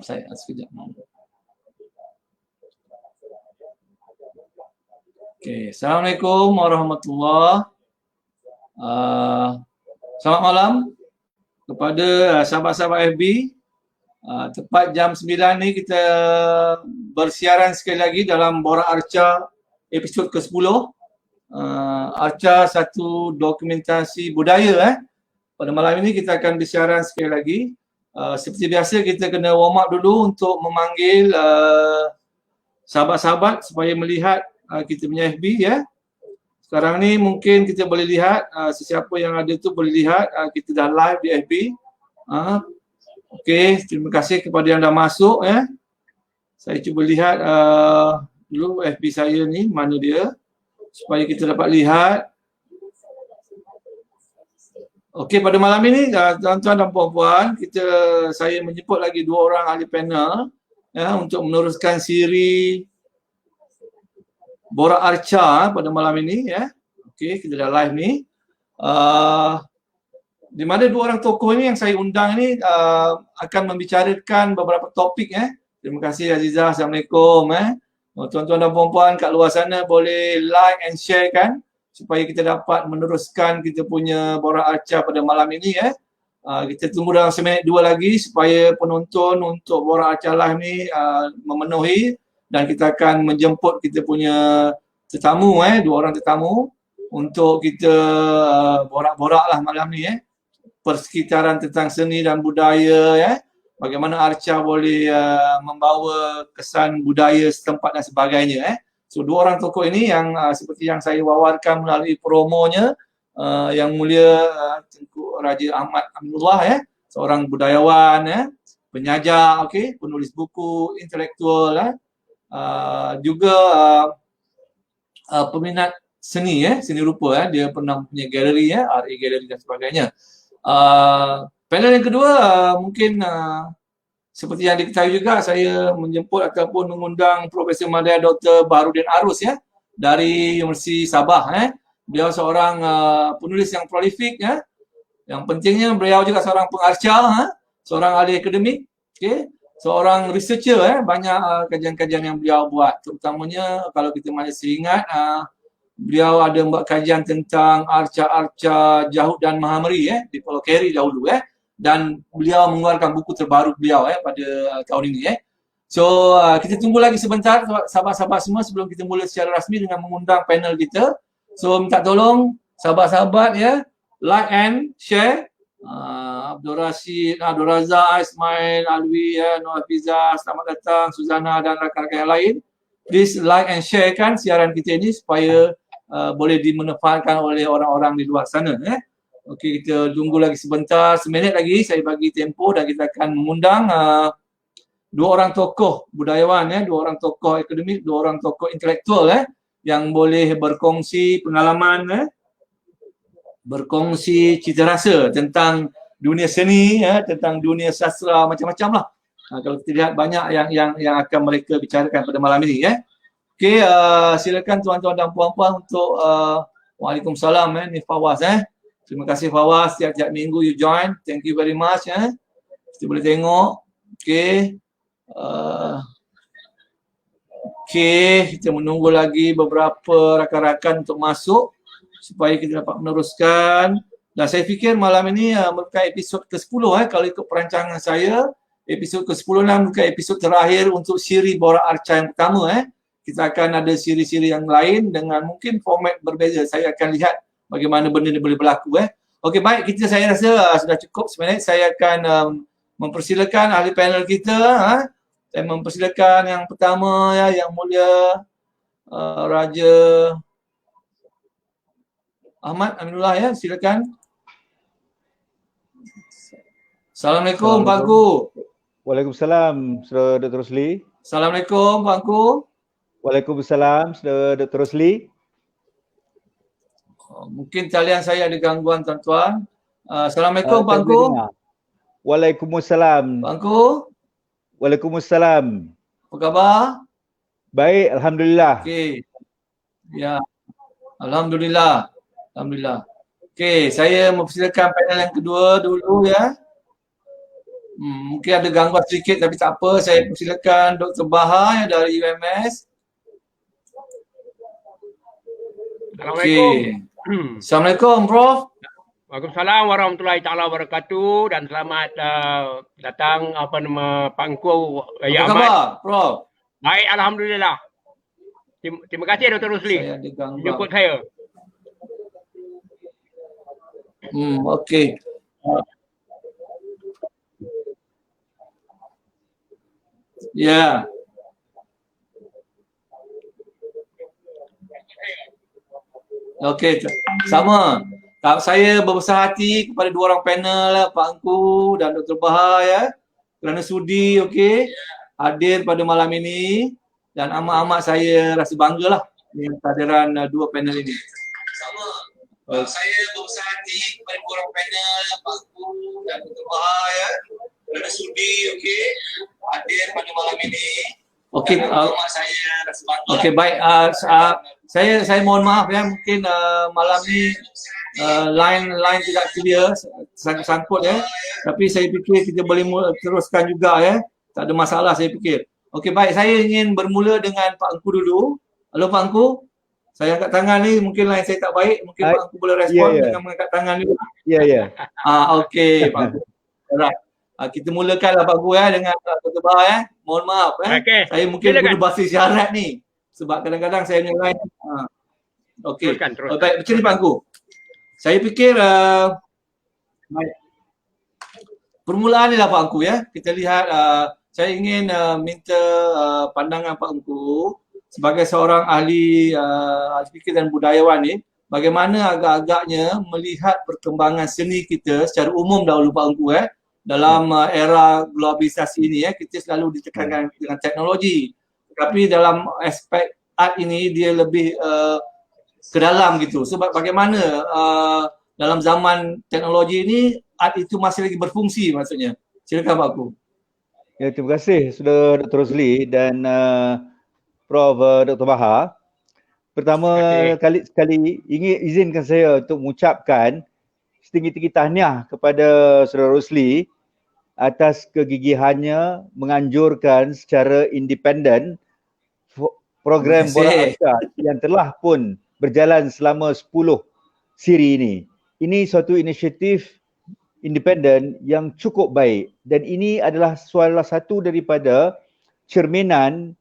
Saya sekejap. Okey, Assalamualaikum warahmatullahi. Selamat malam kepada sahabat-sahabat FB. Tepat jam 9 ni kita bersiaran sekali lagi dalam Borak Arca episod ke-10. Arca satu dokumentasi budaya. Pada malam ini kita akan bersiaran sekali lagi. Seperti biasa kita kena warm up dulu untuk memanggil sahabat-sahabat supaya melihat kita punya FB ya. Sekarang ni mungkin kita boleh lihat sesiapa yang ada tu boleh lihat kita dah live di FB. Okey, terima kasih kepada yang dah masuk ya. Saya cuba lihat dulu FB saya ni mana dia supaya kita dapat lihat. Okey, pada malam ini tuan-tuan dan puan-puan, saya menjemput lagi 2 orang ahli panel ya untuk meneruskan siri Borak Arca pada malam ini ya. Okey, kita dah live ni. Di mana 2 orang tokoh ini yang saya undang ni akan membicarakan beberapa topik ya. Terima kasih Azizah. Assalamualaikum tuan-tuan dan puan-puan kat luar sana boleh like and share kan supaya kita dapat meneruskan kita punya Borak Arca pada malam ini ya. Kita tunggu dalam seminit 2 lagi supaya penonton untuk Borak Arca live ni memenuhi dan kita akan menjemput kita punya tetamu 2 orang tetamu untuk kita borak-borak lah malam ni persekitaran tentang seni dan budaya ya. Bagaimana Arca boleh membawa kesan budaya setempat dan sebagainya So 2 orang tokoh ini yang seperti yang saya wawarkan melalui promonya, Yang Mulia Tengku Raja Ahmad Aminullah seorang budayawan penyajar, penulis buku, intelektual juga peminat seni seni rupa dia pernah punya galeri RA Gallery dan sebagainya. Panel yang kedua mungkin seperti yang diketahui juga saya menjemput ataupun mengundang Profesor Madya Dr. Baharudin Arus dari Universiti Sabah Beliau seorang penulis yang prolifik Yang pentingnya beliau juga seorang pengarca seorang ahli akademik, seorang researcher banyak kajian-kajian yang beliau buat. Terutamanya kalau kita masih ingat beliau ada membuat kajian tentang arca-arca Jahud dan Mahamri di Pulau Keri dahulu dan beliau mengeluarkan buku terbaru beliau pada tahun ini So kita tunggu lagi sebentar sahabat-sahabat semua sebelum kita mula secara rasmi dengan mengundang panel kita. So minta tolong sahabat-sahabat like and share. Abdul Rashid, Abdul Razak, Ismail, Alwi, Noah Fiza, selamat datang, Suzana dan rakan-rakan yang lain. Please like and share kan siaran kita ini supaya boleh dimanfaatkan oleh orang-orang di luar sana Okey, kita tunggu lagi sebentar, seminit lagi saya bagi tempoh dan kita akan mengundang 2 orang tokoh budayawan 2 orang tokoh akademik, 2 orang tokoh intelektual yang boleh berkongsi pengalaman berkongsi cita rasa tentang dunia seni tentang dunia sastra macam-macam lah. Kalau kita lihat banyak yang akan mereka bicarakan pada malam ini Okey, silakan tuan-tuan dan puan-puan untuk Waalaikumsalam ni Fawaz Terima kasih Fawaz, tiap-tiap minggu you join. Thank you very much Kita boleh tengok. Okey. Okey, kita menunggu lagi beberapa rakan-rakan untuk masuk supaya kita dapat meneruskan. Dan saya fikir malam ini merupakan episod ke-10 kalau ikut perancangan saya. Episod ke-10 merupakan episod terakhir untuk siri Borak Arca yang pertama Kita akan ada siri-siri yang lain dengan mungkin format berbeza. Saya akan lihat bagaimana benda ni boleh berlaku Okey, baik, saya rasa sudah cukup sebenarnya. Saya akan mempersilakan ahli panel kita Saya mempersilakan yang pertama Yang Mulia Raja Ahmad Aminullah silakan. Assalamualaikum Pak Ku. Waalaikumsalam Saudara Dr. Rosli. Assalamualaikum Pak Ku. Waalaikumsalam Saudara Dr. Rosli. Mungkin talian saya ada gangguan tuan-tuan. Assalamualaikum Pak Ku. Waalaikumsalam. Pak Ku. Waalaikumsalam. Apa khabar? Baik, alhamdulillah. Okey. Ya. Alhamdulillah. Alhamdulillah. Okey, saya mempersilakan panel yang kedua dulu Mungkin ada gangguan sedikit tapi tak apa. Saya persilakan Dr. Baha yang dari UMS. Assalamualaikum. Okey. Assalamualaikum, Prof. Waalaikumsalam warahmatullahi taala wabarakatuh dan selamat datang Pak Engku Apa Ya khabar, Ahmad. Prof? Baik, alhamdulillah. Terima kasih Dr. Rusli Saya ada gangguan. jemput saya. Okey. Ya. Okey, sama. Saya berbesar hati kepada dua orang panel, Pak Engku dan Dr. Baha ya, kerana sudi hadir pada malam ini, dan amat-amat saya rasa banggalah dengan kehadiran dua panel ini. Sama. Saya berbesar hati kepada dua orang panel, Pak Engku dan Dr. Baha ya, kerana sudi hadir pada malam ini. Okey, baik. Saya mohon maaf ya, mungkin malam ni line tidak clear, sangkut ya. Tapi saya fikir kita boleh teruskan juga ya. Tak ada masalah saya fikir. Okey, baik. Saya ingin bermula dengan Pak Engku dulu. Halo Pak Engku. Saya angkat tangan ni, mungkin line saya tak baik. Mungkin Pak Engku boleh respon dengan mengangkat tangan ni. Ya. Okey Pak Engku. Alright. Kita mulakanlah Pak Engku dengan Dr. Baha ya. Mohon maaf Okay. Saya mungkin guna bahasa isyarat ni. Sebab kadang-kadang saya punya line. Okey. Teruskan. Baik, macam ni Pak Engku. Saya fikir baik. Permulaan ni lah Pak Engku ya. Kita lihat saya ingin minta pandangan Pak Engku sebagai seorang ahli fikir dan budayawan ni, bagaimana agak-agaknya melihat perkembangan seni kita secara umum dahulu Pak Engku dalam era globalisasi ini kita selalu ditekankan dengan teknologi. Tapi dalam aspek art ini dia lebih ke dalam gitu. Sebab bagaimana dalam zaman teknologi ini art itu masih lagi berfungsi maksudnya. Silakan Pak Engku. Ya, terima kasih sudah Dr. Rosli dan Prof. Dr. Baha. Pertama sekali izinkan saya untuk mengucapkan setinggi-tinggi tahniah kepada Saudara Rosli atas kegigihannya menganjurkan secara independen program Bola Arsya yang telah pun berjalan selama 10 siri ini. Ini suatu inisiatif independen yang cukup baik dan ini adalah salah satu daripada cerminan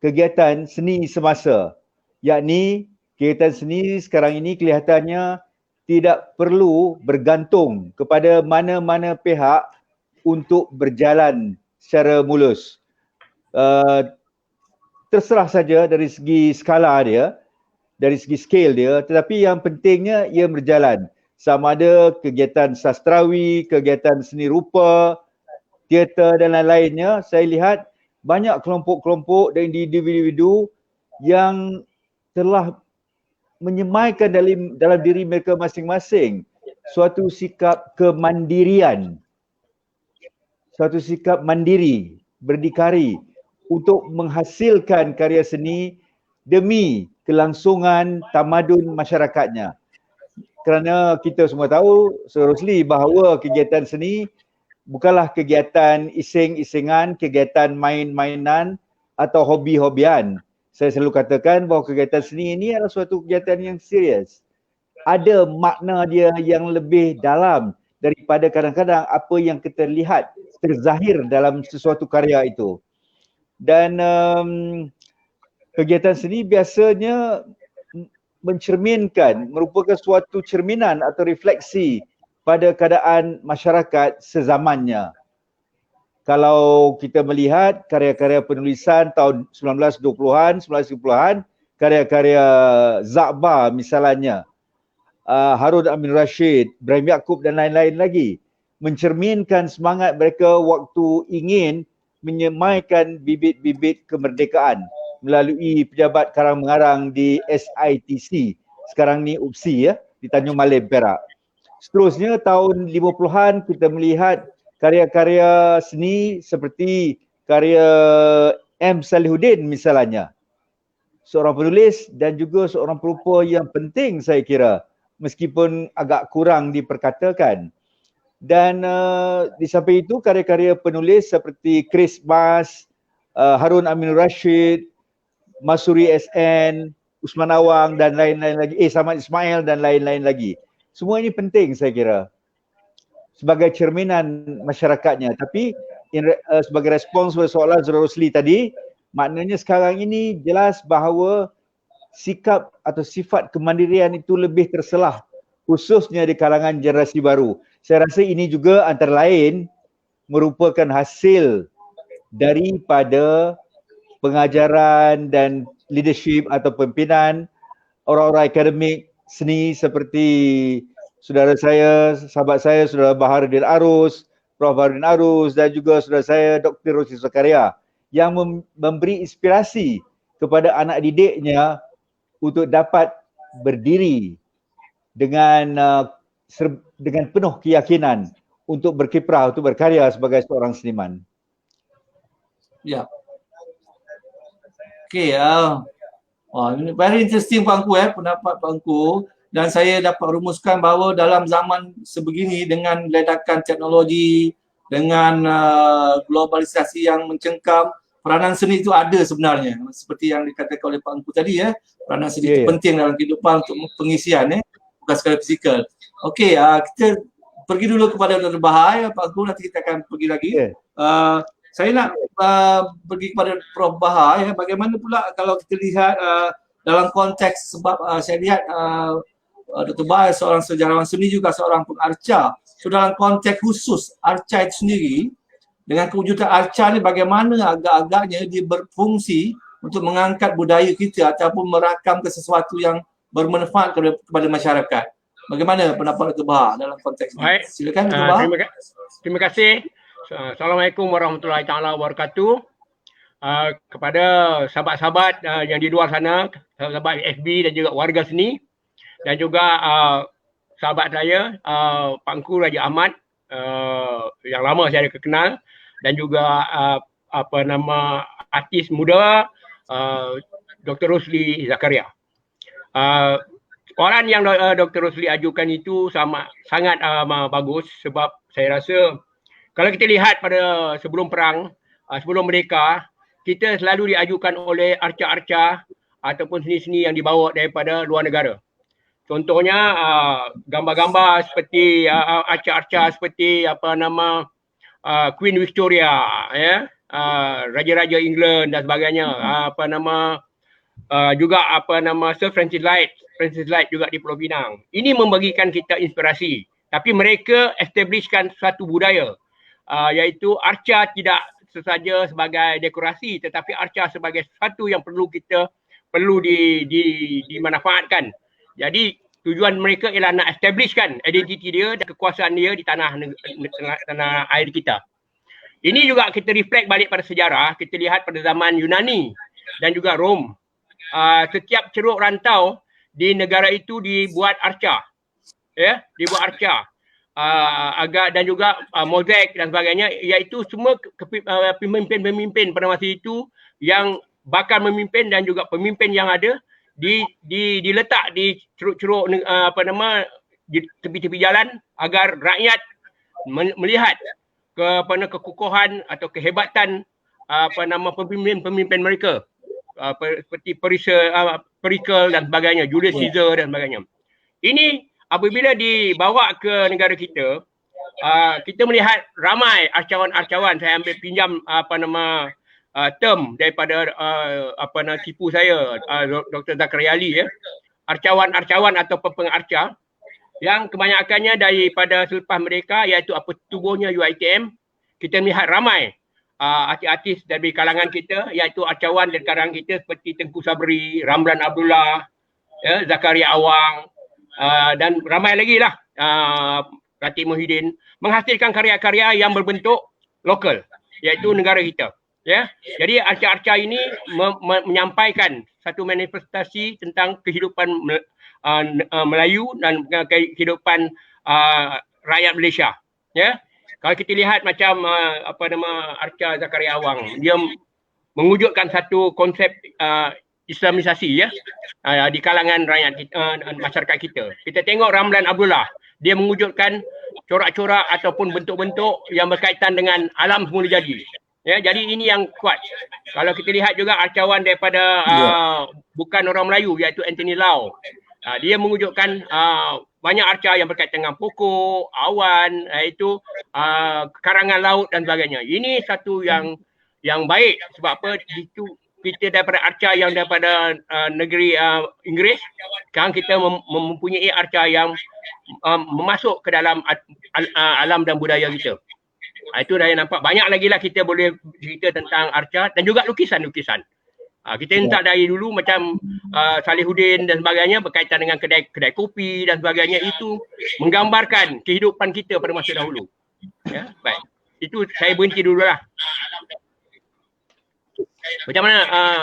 kegiatan seni semasa, yakni kegiatan seni sekarang ini kelihatannya tidak perlu bergantung kepada mana-mana pihak untuk berjalan secara mulus. Terserah saja dari segi skala dia, dari segi scale dia, tetapi yang pentingnya ia berjalan. Sama ada kegiatan sastrawi, kegiatan seni rupa, teater dan lain-lainnya, saya lihat banyak kelompok-kelompok dan individu yang telah menyemaikan dalam diri mereka masing-masing suatu sikap kemandirian, suatu sikap mandiri, berdikari untuk menghasilkan karya seni demi kelangsungan tamadun masyarakatnya. Kerana kita semua tahu, Saudara Rosli, bahawa kegiatan seni bukanlah kegiatan ising-isingan, kegiatan main-mainan atau hobi-hobian. Saya selalu katakan bahawa kegiatan seni ini adalah suatu kegiatan yang serius. Ada makna dia yang lebih dalam daripada kadang-kadang apa yang kita lihat terzahir dalam sesuatu karya itu. Dan kegiatan seni biasanya merupakan suatu cerminan atau refleksi pada keadaan masyarakat sezamannya. Kalau kita melihat karya-karya penulisan tahun 1920-an, 1930-an, karya-karya Zakba misalnya, Harun Amin Rashid, Ibrahim Yaakob dan lain-lain lagi, mencerminkan semangat mereka waktu ingin menyemaikan bibit-bibit kemerdekaan melalui pejabat karang mengarang di SITC, sekarang ni UPSI di Tanjung Malim, Perak. Seterusnya tahun 50-an kita melihat karya-karya seni seperti karya M. Salihuddin misalnya. Seorang penulis dan juga seorang perupa yang penting saya kira, meskipun agak kurang diperkatakan. Dan di samping itu karya-karya penulis seperti Chris Mas, Harun Aminur Rashid, Masuri SN, Usman Awang dan lain-lain lagi, Samad Ismail dan lain-lain lagi. Semua ini penting saya kira sebagai cerminan masyarakatnya. Tapi sebagai respons pada soalan Saudara Rosli tadi, maknanya sekarang ini jelas bahawa sikap atau sifat kemandirian itu lebih terselah, khususnya di kalangan generasi baru. Saya rasa ini juga antara lain merupakan hasil daripada pengajaran dan leadership atau pimpinan orang-orang akademik seni seperti saudara saya, sahabat saya, saudara Baharudin Arus, Prof. Baharudin Arus dan juga saudara saya Dr. Rosli Zakaria yang memberi inspirasi kepada anak didiknya untuk dapat berdiri dengan penuh keyakinan untuk berkiprah, untuk berkarya sebagai seorang seniman. Ya. Okay, very interesting Pak Angku pendapat Pak Angku, dan saya dapat rumuskan bahawa dalam zaman sebegini dengan ledakan teknologi, dengan globalisasi yang mencengkam, peranan seni itu ada sebenarnya, seperti yang dikatakan oleh Pak Angku tadi peranan seni itu penting dalam kehidupan untuk pengisian bukan sekadar fizikal. Okey, kita pergi dulu kepada Dr. Bahar, Pak Angku, nanti kita akan pergi lagi. Saya nak pergi kepada Prof. Bahar, bagaimana pula kalau kita lihat dalam konteks, sebab saya lihat Dr. Bahar seorang sejarawan seni juga seorang pengarca. So dalam konteks khusus arca itu sendiri, dengan kewujudan arca ni bagaimana agak-agaknya dia berfungsi untuk mengangkat budaya kita ataupun merakamkan sesuatu yang bermanfaat kepada masyarakat. Bagaimana pendapat Dr. Bahar dalam konteks ini? Silakan Dr. Bahar. Terima kasih. Assalamualaikum warahmatullahi taala wabarakatuh. Kepada sahabat-sahabat yang di luar sana, sahabat FB dan juga warga seni, dan juga sahabat saya Pak Angku Raja Ahmad yang lama saya kenal, dan juga artis muda Dr. Rosli Zakaria. Soalan yang Dr. Rosli ajukan itu sangat bagus, sebab saya rasa kalau kita lihat pada sebelum perang, sebelum merdeka, kita selalu diajukan oleh arca-arca ataupun seni-seni yang dibawa daripada luar negara. Contohnya gambar-gambar seperti arca-arca seperti Queen Victoria, raja-raja England dan sebagainya. Juga Sir Francis Light juga di Pulau Pinang. Ini membagikan kita inspirasi. Tapi mereka establishkan suatu budaya, iaitu arca tidak sesaja sebagai dekorasi, tetapi arca sebagai sesuatu yang perlu dimanfaatkan. Jadi tujuan mereka ialah nak establishkan identiti dia dan kekuasaan dia di tanah air kita. Ini juga kita reflect balik pada sejarah. Kita lihat pada zaman Yunani dan juga Rom. Setiap ceruk rantau di negara itu dibuat arca. Dibuat arca. Dan juga mozaik dan sebagainya, iaitu semua pemimpin-pemimpin pada masa itu yang bakal memimpin dan juga pemimpin yang ada diletak di ceruk-ceruk di tepi-tepi jalan agar rakyat melihat kekokohan atau kehebatan pemimpin mereka, seperti Perikles dan sebagainya, Julius Caesar dan sebagainya. Ini apabila dibawa ke negara kita, kita melihat ramai arcawan-arcawan. Saya ambil pinjam term daripada tipu saya, Dr. Zakaria Ali, arcawan-arcawan atau pengarca yang kebanyakannya daripada selepas mereka, iaitu tubuhnya UiTM. Kita melihat ramai artis-artis dari kalangan kita, iaitu arcawan dari kalangan kita seperti Tengku Sabri, Ramlan Abdullah, Zakaria Awang, dan ramai lagi lah, Ratib Muhyiddin, menghasilkan karya-karya yang berbentuk lokal, iaitu negara kita. Jadi arca-arca ini menyampaikan satu manifestasi tentang kehidupan Melayu dan kehidupan rakyat Malaysia. Kalau kita lihat macam arca Zakaria Awang, dia mewujudkan satu konsep Islamisasi ya di kalangan rakyat kita, masyarakat kita. Kita tengok Ramlan Abdullah, dia mewujudkan corak-corak ataupun bentuk-bentuk yang berkaitan dengan alam semula jadi. Ya, jadi ini yang kuat. Kalau kita lihat juga arcawan daripada bukan orang Melayu iaitu Anthony Lau. Dia mewujudkan banyak arca yang berkaitan dengan pokok, awan, iaitu karangan laut dan sebagainya. Ini satu yang baik sebab apa? Itu kita daripada arca yang daripada negeri Inggeris, sekarang kita mempunyai arca yang memasuk ke dalam alam dan budaya kita. Itu dah yang nampak. Banyak lagi lah kita boleh cerita tentang arca dan juga lukisan-lukisan. Kita hentak dari dulu macam Salihuddin dan sebagainya berkaitan dengan kedai kopi dan sebagainya, itu menggambarkan kehidupan kita pada masa dahulu. Ya, baik. Itu saya berhenti dulu lah. Macam mana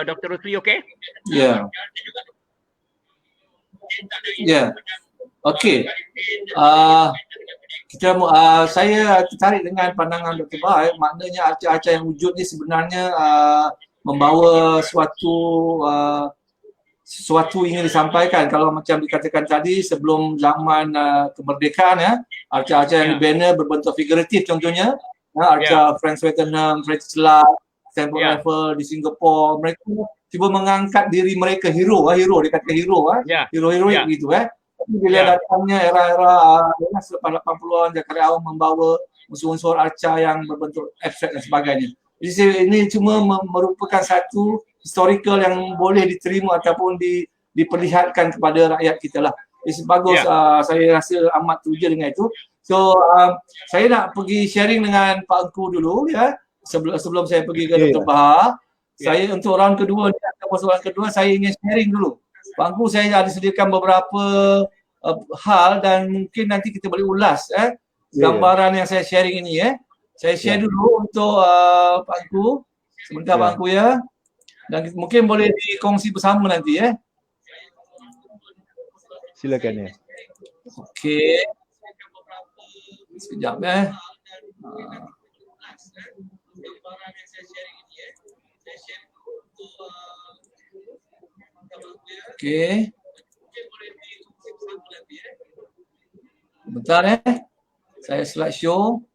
Dr. Rosli, okey? Ya. Ya. Okey. Saya tertarik dengan pandangan Dr. Bahar. Maknanya arca-arca yang wujud ni sebenarnya membawa sesuatu ingin disampaikan. Kalau macam dikatakan tadi, sebelum zaman kemerdekaan ya, arca-arca yang dibina berbentuk figuratif contohnya, arca Franz Ferdinand, Fritz Lang, Temple Eiffel di Singapura, mereka cuba mengangkat diri mereka hero dia kata hero heroik gitu Tapi bila datangnya era-era selepas 80-an, Zakaria Awang membawa unsur-unsur arca yang berbentuk abstrak dan sebagainya. Jadi ini cuma merupakan satu historical yang boleh diterima ataupun diperlihatkan kepada rakyat kita lah. Jadi bagus, saya rasa amat teruja dengan itu. So saya nak pergi sharing dengan Pak Engku dulu ya. Sebelum saya pergi ke Dr. Bahar, saya untuk round kedua ni, ataupun soalan kedua, saya ingin sharing dulu. Pak Engku, saya ada sediakan beberapa hal dan mungkin nanti kita boleh ulas gambaran yang saya sharing ini Saya share dulu untuk Pak Engku. Sebentar Pak Engku ya. Dan mungkin boleh dikongsi bersama nanti Silakan ya. Okey. Sekejap gambaran yang saya sharing ini saya share dulu untuk okey. Mungkin boleh dikongsi bersama nanti Bentar saya slideshow.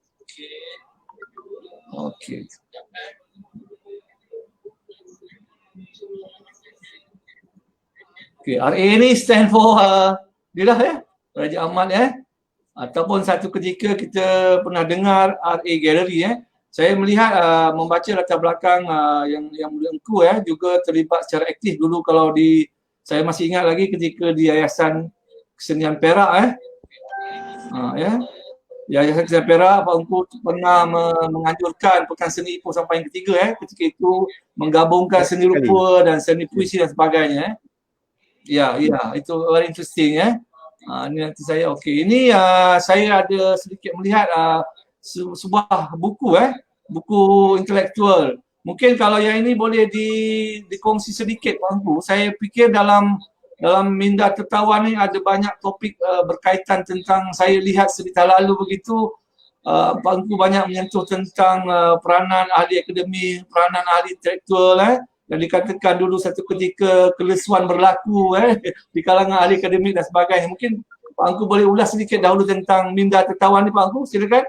Okey. Okey, RA ni stand for dia lah Raja Ahmad ataupun satu ketika kita pernah dengar RA Gallery Saya melihat membaca latar belakang yang Mulia Engku juga terlibat secara aktif dulu kalau saya masih ingat lagi ketika di Yayasan Kesenian Perak Yayasan Kesenian Perak, Pak Engku pernah menganjurkan Pekan Seni Ipoh sampai yang ketiga ketika itu menggabungkan seni rupa dan seni puisi dan sebagainya Ya, itu very interesting Ini nanti saya ini saya ada sedikit melihat sebuah buku buku intelektual. Mungkin kalau yang ini boleh dikongsi sedikit Pak Engku. Saya fikir dalam minda tertawan ni ada banyak topik berkaitan tentang, saya lihat sebentar lalu begitu Pak Engku banyak menyentuh tentang peranan ahli akademi, peranan ahli intelektual dan dikatakan dulu satu ketika kelesuan berlaku di kalangan ahli akademik dan sebagainya. Mungkin Pak Engku boleh ulas sedikit dahulu tentang minda tertawan ni Pak Engku, silakan.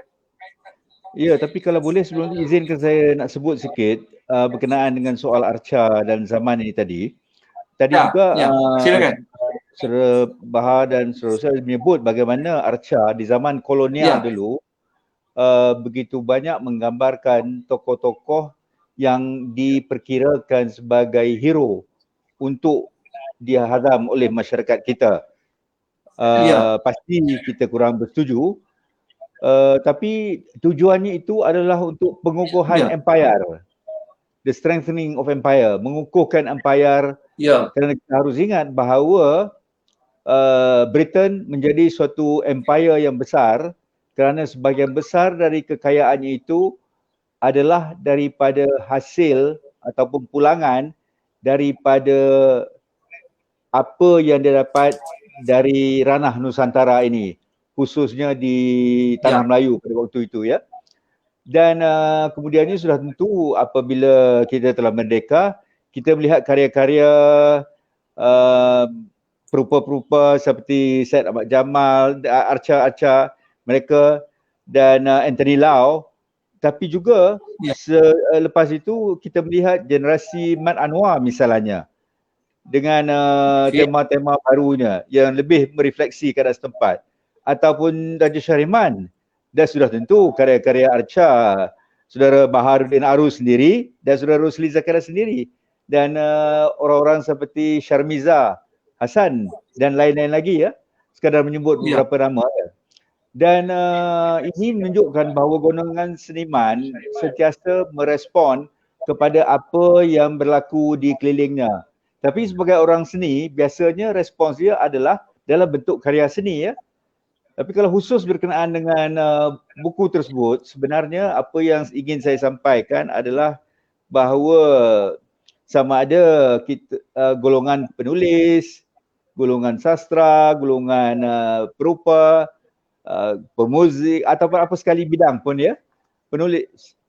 Ya, tapi kalau boleh sebelum itu izinkan saya nak sebut sikit berkenaan dengan soal arca dan zaman ini tadi. Tadi juga silakan. Saudara Bahar dan saudara saya menyebut bagaimana arca di zaman kolonial dulu begitu banyak menggambarkan tokoh-tokoh yang diperkirakan sebagai hero untuk dihadam oleh masyarakat kita. Pasti kita kurang bersetuju. Tapi tujuannya itu adalah untuk pengukuhan empire, the strengthening of empire, mengukuhkan empire. Kerana kita harus ingat bahawa Britain menjadi suatu empire yang besar kerana sebahagian besar dari kekayaannya itu adalah daripada hasil ataupun pulangan daripada apa yang dia dapat dari ranah Nusantara ini, khususnya di Tanah Melayu pada waktu itu Dan kemudiannya sudah tentu apabila kita telah merdeka, kita melihat karya-karya perupa-perupa seperti Syed Ahmad Jamal, arca-arca mereka dan Anthony Lau. Tapi juga lepas itu kita melihat generasi Mat Anwar misalnya dengan tema-tema barunya yang lebih merefleksi keadaan setempat, ataupun Raja Syahriman, dan sudah tentu karya-karya arca Saudara Baharudin Arus sendiri dan Saudara Rosli Zakaria sendiri, dan orang-orang seperti Syarmiza Hasan dan lain-lain lagi ya, sekadar menyebut beberapa nama ya. Dan ini menunjukkan bahawa golongan seniman sentiasa merespon kepada apa yang berlaku di kelilingnya. Tapi sebagai orang seni, biasanya respons dia adalah dalam bentuk karya seni ya. Tapi kalau khusus berkenaan dengan buku tersebut, sebenarnya apa yang ingin saya sampaikan adalah bahawa sama ada kita, golongan penulis, golongan sastra, golongan perupa, pemuzik ataupun apa sekali bidang pun ya,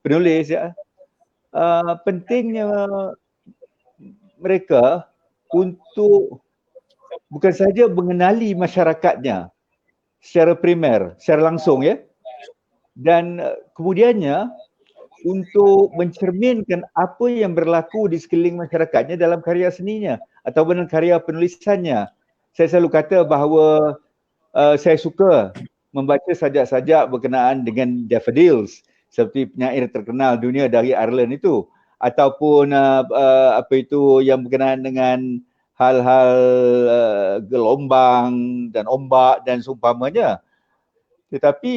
penulis ya, pentingnya mereka untuk bukan saja mengenali masyarakatnya secara primer, secara langsung ya, dan kemudiannya untuk mencerminkan apa yang berlaku di sekeliling masyarakatnya dalam karya seninya ataupun dalam karya penulisannya. Saya selalu kata bahawa saya suka membaca sajak-sajak berkenaan dengan daffodils seperti penyair terkenal dunia dari Ireland itu, ataupun apa itu yang berkenaan dengan hal-hal gelombang dan ombak dan seumpamanya. Tetapi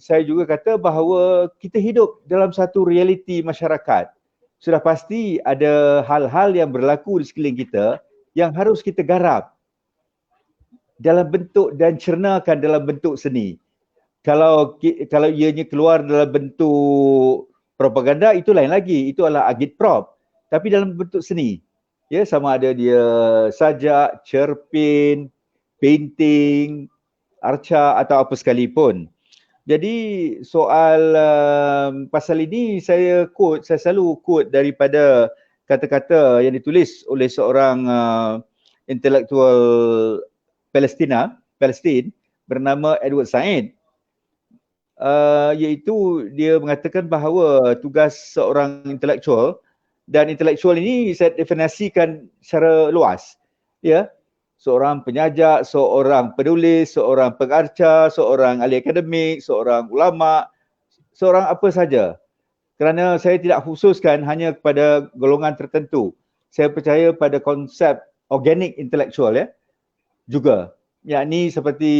saya juga kata bahawa kita hidup dalam satu realiti masyarakat. Sudah pasti ada hal-hal yang berlaku di sekeliling kita yang harus kita garap dalam bentuk dan cernakan dalam bentuk seni. Kalau ianya keluar dalam bentuk propaganda, itu lain lagi, itu adalah agitprop. Tapi dalam bentuk seni, ya, sama ada dia sajak, cerpen, painting, arca atau apa sekalipun. Jadi soal pasal ini saya selalu quote daripada kata-kata yang ditulis oleh seorang intelektual Palestin bernama Edward Said, iaitu dia mengatakan bahawa tugas seorang intelektual, dan intelektual ini saya definisikan secara luas ya, seorang penyajak, seorang penulis, seorang pengarca, seorang ahli akademik, seorang ulama, seorang apa saja. Kerana saya tidak khususkan hanya kepada golongan tertentu. Saya percaya pada konsep organik intelektual ya juga. Yakni seperti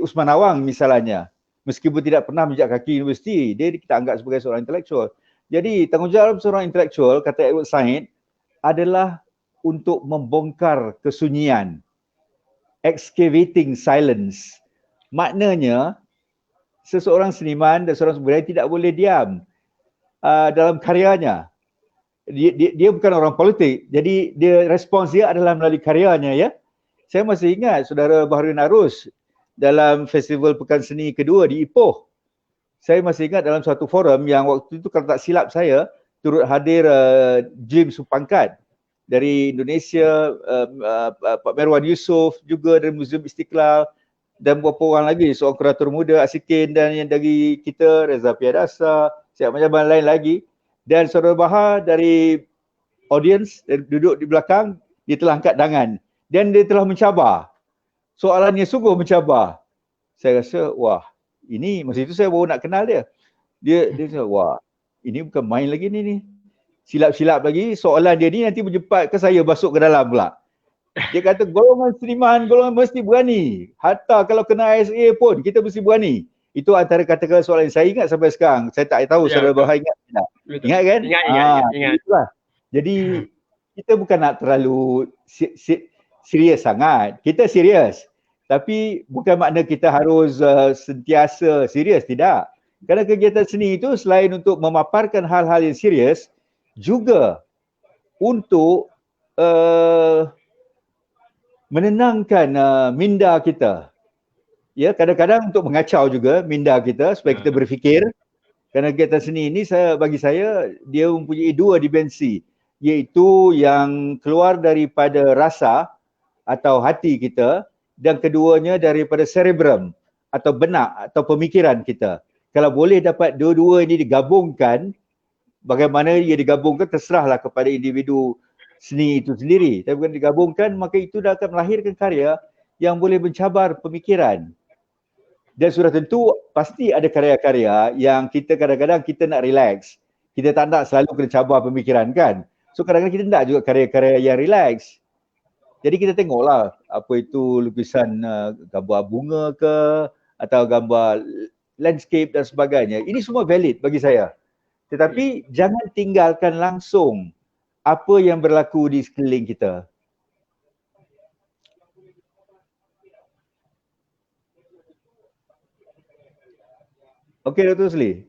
Usman Awang misalnya. Meskipun tidak pernah menjejak kaki universiti, dia kita anggap sebagai seorang intelektual. Jadi tanggungjawab seorang intelektual, kata Edward Said, adalah untuk membongkar kesunyian. Excavating silence. Maknanya seseorang seniman dan seorang budaya tidak boleh diam dalam karyanya. Dia bukan orang politik, jadi respons dia adalah melalui karyanya ya. Saya masih ingat saudara Baharudin Arus dalam Festival Pekan Seni kedua di Ipoh. Saya masih ingat dalam suatu forum yang waktu itu kalau tak silap saya turut hadir Jim Supangkat dari Indonesia, Pak Merwan Yusof juga dari Museum Istiqlal, dan beberapa orang lagi, seorang kurator muda Asikin, dan yang dari kita Reza Piadasa, siapa macam lain lagi. Dan saudara Bahar dari audience duduk di belakang, dia telah angkat tangan dan dia telah mencabar. Soalannya sungguh mencabar. Saya rasa wah, ini masa itu saya baru nak kenal dia. Dia kata wah, ini bukan main lagi ni. Silap-silap lagi, soalan dia ni nanti menjempat ke saya masuk ke dalam pula. Dia kata golongan seniman, golongan mesti berani. Hatta kalau kena ISA pun kita mesti berani. Itu antara kata-kata soalan yang saya ingat sampai sekarang. Saya tak tahu saudara Bahar ingat tak? Ingat kan? Ingat. Itulah. Jadi kita bukan nak terlalu serius sangat. Kita serius. Tapi bukan makna kita harus sentiasa serius, tidak. Kerana kegiatan seni itu selain untuk memaparkan hal-hal yang serius, juga untuk menenangkan minda kita. Ya, kadang-kadang untuk mengacau juga minda kita supaya kita berfikir. Kerana kegiatan seni ini bagi saya dia mempunyai dua dimensi. iaitu yang keluar daripada rasa atau hati kita, dan keduanya daripada cerebrum atau benak atau pemikiran kita. Kalau boleh dapat dua-dua ini digabungkan, bagaimana ia digabungkan terserahlah kepada individu seni itu sendiri. Tapi kalau digabungkan, maka itu dah akan melahirkan karya yang boleh mencabar pemikiran. Dan sudah tentu pasti ada karya-karya yang kita kadang-kadang kita nak relax. Kita tak nak selalu kena cabar pemikiran kan. So kadang-kadang kita nak juga karya-karya yang relax. Jadi kita tengoklah apa itu lukisan gambar bunga ke atau gambar landscape dan sebagainya. Ini semua valid bagi saya. Tetapi jangan tinggalkan langsung apa yang berlaku di sekeliling kita. Okey Dr. Sli.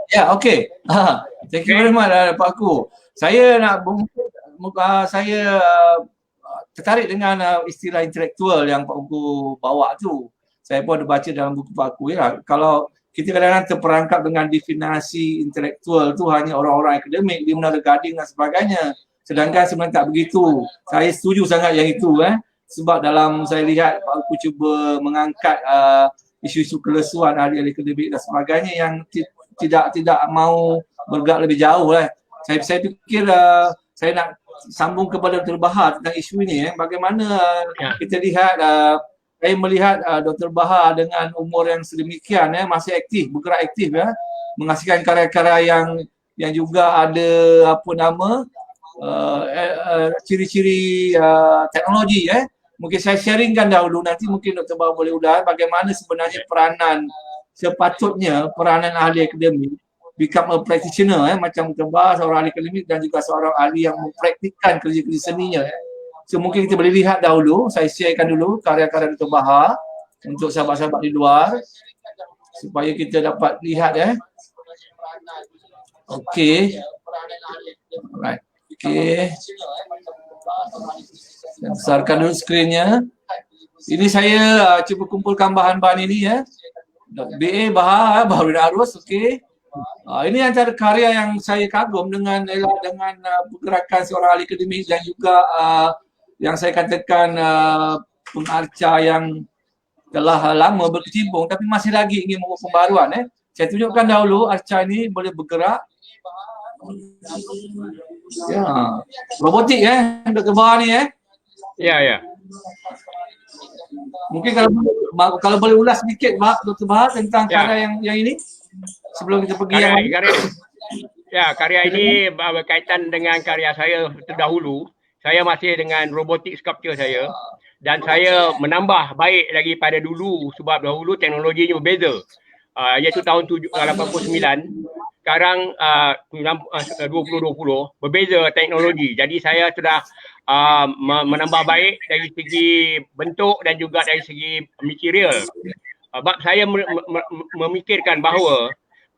Ya, okey. Thank you very much Pak Aku. Saya nak saya tertarik dengan istilah intelektual yang Pak Aku bawa tu. Saya pun ada baca dalam buku Pak Aku ya. Kalau kita kadang-kadang terperangkap dengan definisi intelektual tu hanya orang-orang akademik di Menara Gading dan sebagainya. Sedangkan sebenarnya tak begitu. Saya setuju sangat yang itu sebab dalam saya lihat Pak Aku cuba mengangkat isu-isu kelesuan ahli-ahli akademik dan sebagainya yang tidak mau bergerak lebih jauh lah. Saya fikir saya nak sambung kepada Dr. Bahar tentang isu ini bagaimana kita lihat saya melihat Dr. Bahar dengan umur yang sedemikian masih aktif, bergerak aktif menghasilkan karya-karya yang juga ada ciri-ciri teknologi Mungkin saya sharingkan dahulu, nanti mungkin Dr. Bahar boleh ulas bagaimana sebenarnya sepatutnya peranan ahli akademik become a practitioner macam Dr. Bahar, seorang ahli akademik dan juga seorang ahli yang mempraktikkan kerja-kerja seninya. So mungkin kita boleh lihat dahulu, saya sharekan dulu karya-karya Dr. Bahar untuk sahabat-sahabat di luar supaya kita dapat lihat Okey. Alright. Okey. Saya besarkan dulu skrinnya. Ini saya cuba kumpulkan bahan-bahan ini BA Bahar, Baharudin Arus, okey. Ini antara karya yang saya kagum dengan pergerakan seorang ahli akademik dan juga yang saya katakan pengarca yang telah lama berkecimpung tapi masih lagi ingin membuat pembaruan. Saya tunjukkan dahulu arca ini boleh bergerak. Ya, robotik Dr. Bahar ni Ya. Mungkin kalau boleh ulas sedikit Dr. Bahar tentang karya yang ini sebelum kita pergi karya ini berkaitan dengan karya saya terdahulu. Saya masih dengan robotik sculpture saya dan saya menambah baik lagi pada dulu sebab dahulu teknologinya berbeza. Iaitu tahun 89. Sekarang 2020 berbeza teknologi. Jadi saya sudah menambah baik dari segi bentuk dan juga dari segi material. Sebab saya memikirkan bahawa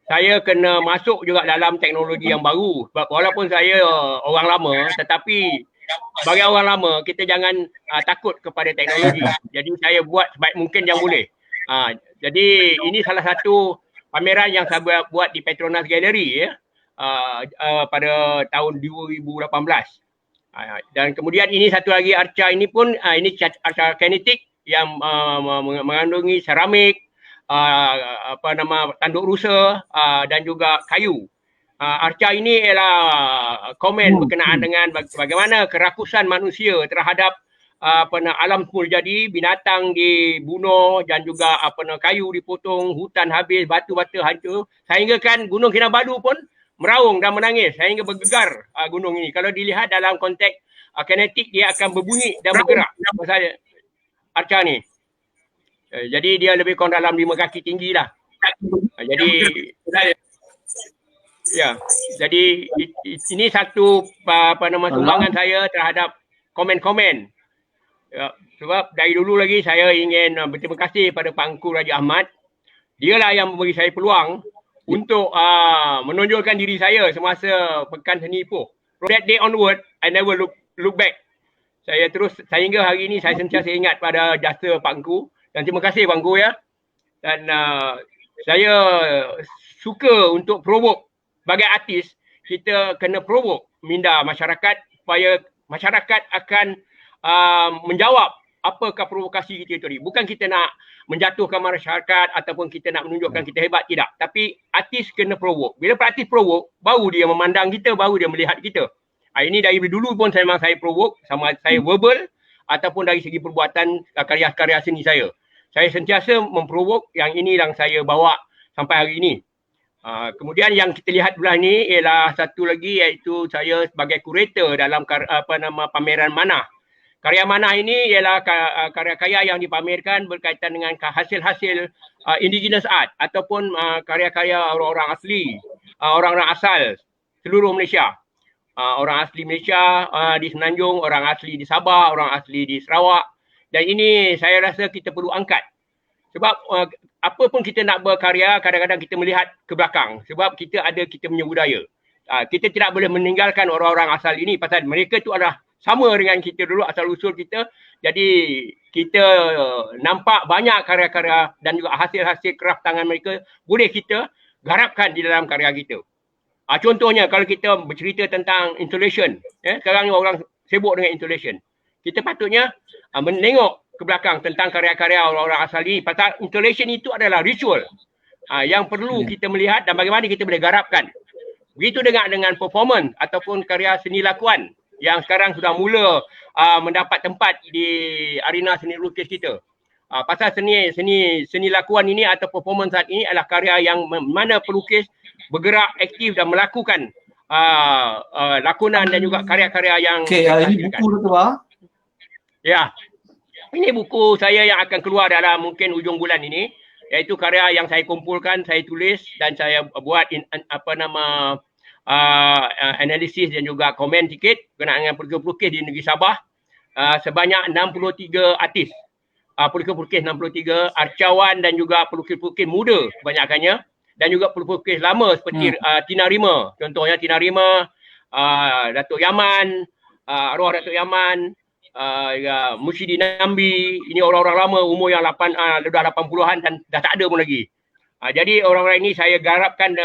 saya kena masuk juga dalam teknologi yang baru. Sebab walaupun saya orang lama, tetapi bagi orang lama kita jangan takut kepada teknologi. Jadi saya buat sebaik mungkin yang boleh. Jadi ini salah satu pameran yang saya buat di Petronas Gallery pada tahun 2018. Dan kemudian ini satu lagi arca ini pun ini arca kinetik yang mengandungi seramik, tanduk rusa dan juga kayu. Arca ini ialah komen berkenaan dengan bagaimana kerakusan manusia terhadap alam semula jadi, binatang dibunuh dan juga kayu dipotong, hutan habis, batu-batu hancur, sehingga kan Gunung Kinabalu pun meraung dan menangis sehingga bergegar gunung ini. Kalau dilihat dalam konteks kinetik, dia akan berbunyi dan bergerak pasal arca ni. Jadi dia lebih kurang dalam 5 kaki tinggi lah. Jadi ini satu sumbangan saya terhadap komen-komen. Sebab dari dulu lagi saya ingin berterima kasih pada Pak Engku Raja Ahmad. Dialah yang memberi saya peluang untuk menonjolkan diri saya semasa Pekan Seni Ipoh. From that day onward, I never look back. Saya terus sehingga hari ini saya sentiasa ingat pada jasa Pak Engku dan terima kasih Pak Engku Dan saya suka untuk provoke sebagai artis. kita kena provoke minda masyarakat supaya masyarakat akan menjawab apakah provokasi kita itu tadi. Bukan kita nak menjatuhkan masyarakat ataupun kita nak menunjukkan kita hebat, tidak. Tapi artis kena provoke. Bila artis provoke, baru dia memandang kita, baru dia melihat kita. Ini dari dulu pun memang saya provoke, sama saya verbal ataupun dari segi perbuatan karya-karya seni saya. Saya sentiasa memprovoke, yang ini yang saya bawa sampai hari ini. Kemudian yang kita lihat belah ni ialah satu lagi, iaitu saya sebagai kurator dalam pameran Manah. Karya Manah ini ialah karya-karya yang dipamerkan berkaitan dengan hasil-hasil indigenous art ataupun karya-karya orang-orang asli, orang-orang asal seluruh Malaysia. Orang asli Malaysia di Semenanjung, orang asli di Sabah, orang asli di Sarawak. Dan ini saya rasa kita perlu angkat. Sebab apa pun kita nak berkarya, kadang-kadang kita melihat ke belakang. Sebab kita punya budaya. Kita tidak boleh meninggalkan orang-orang asal ini pasal mereka tu adalah sama dengan kita dulu, asal-usul kita. Jadi kita nampak banyak karya-karya dan juga hasil-hasil kraft tangan mereka boleh kita garapkan di dalam karya kita. Contohnya kalau kita bercerita tentang installation, sekarang ni orang sibuk dengan installation. Kita patutnya menengok ke belakang tentang karya-karya orang-orang asal ini. Pasal installation itu adalah ritual yang perlu kita melihat dan bagaimana kita boleh garapkan. Begitu dengan performance ataupun karya seni lakuan yang sekarang sudah mula mendapat tempat di arena seni lukis kita. Pasal seni lakuan ini atau performance saat ini adalah karya yang mana pelukis bergerak aktif dan melakukan lakonan dan juga karya-karya yang ini buku tu Bah. Ya. Ini buku saya yang akan keluar dalam mungkin ujung bulan ini, iaitu karya yang saya kumpulkan, saya tulis dan saya buat analisis dan juga komen sikit berkenaan dengan pelukis-pelukis di negeri Sabah. Sebanyak 63 artis. Pelukis-pelukis 63, arcawan dan juga pelukis-pelukis muda kebanyakannya. Dan juga pelukis lama seperti Tina Rima. Contohnya Tina Rima, Datuk Yaman, arwah Datuk Yaman, Musyidi Nambi. Ini orang-orang lama umur yang dah 80-an dan dah tak ada pun lagi. Jadi orang-orang ini saya garapkan,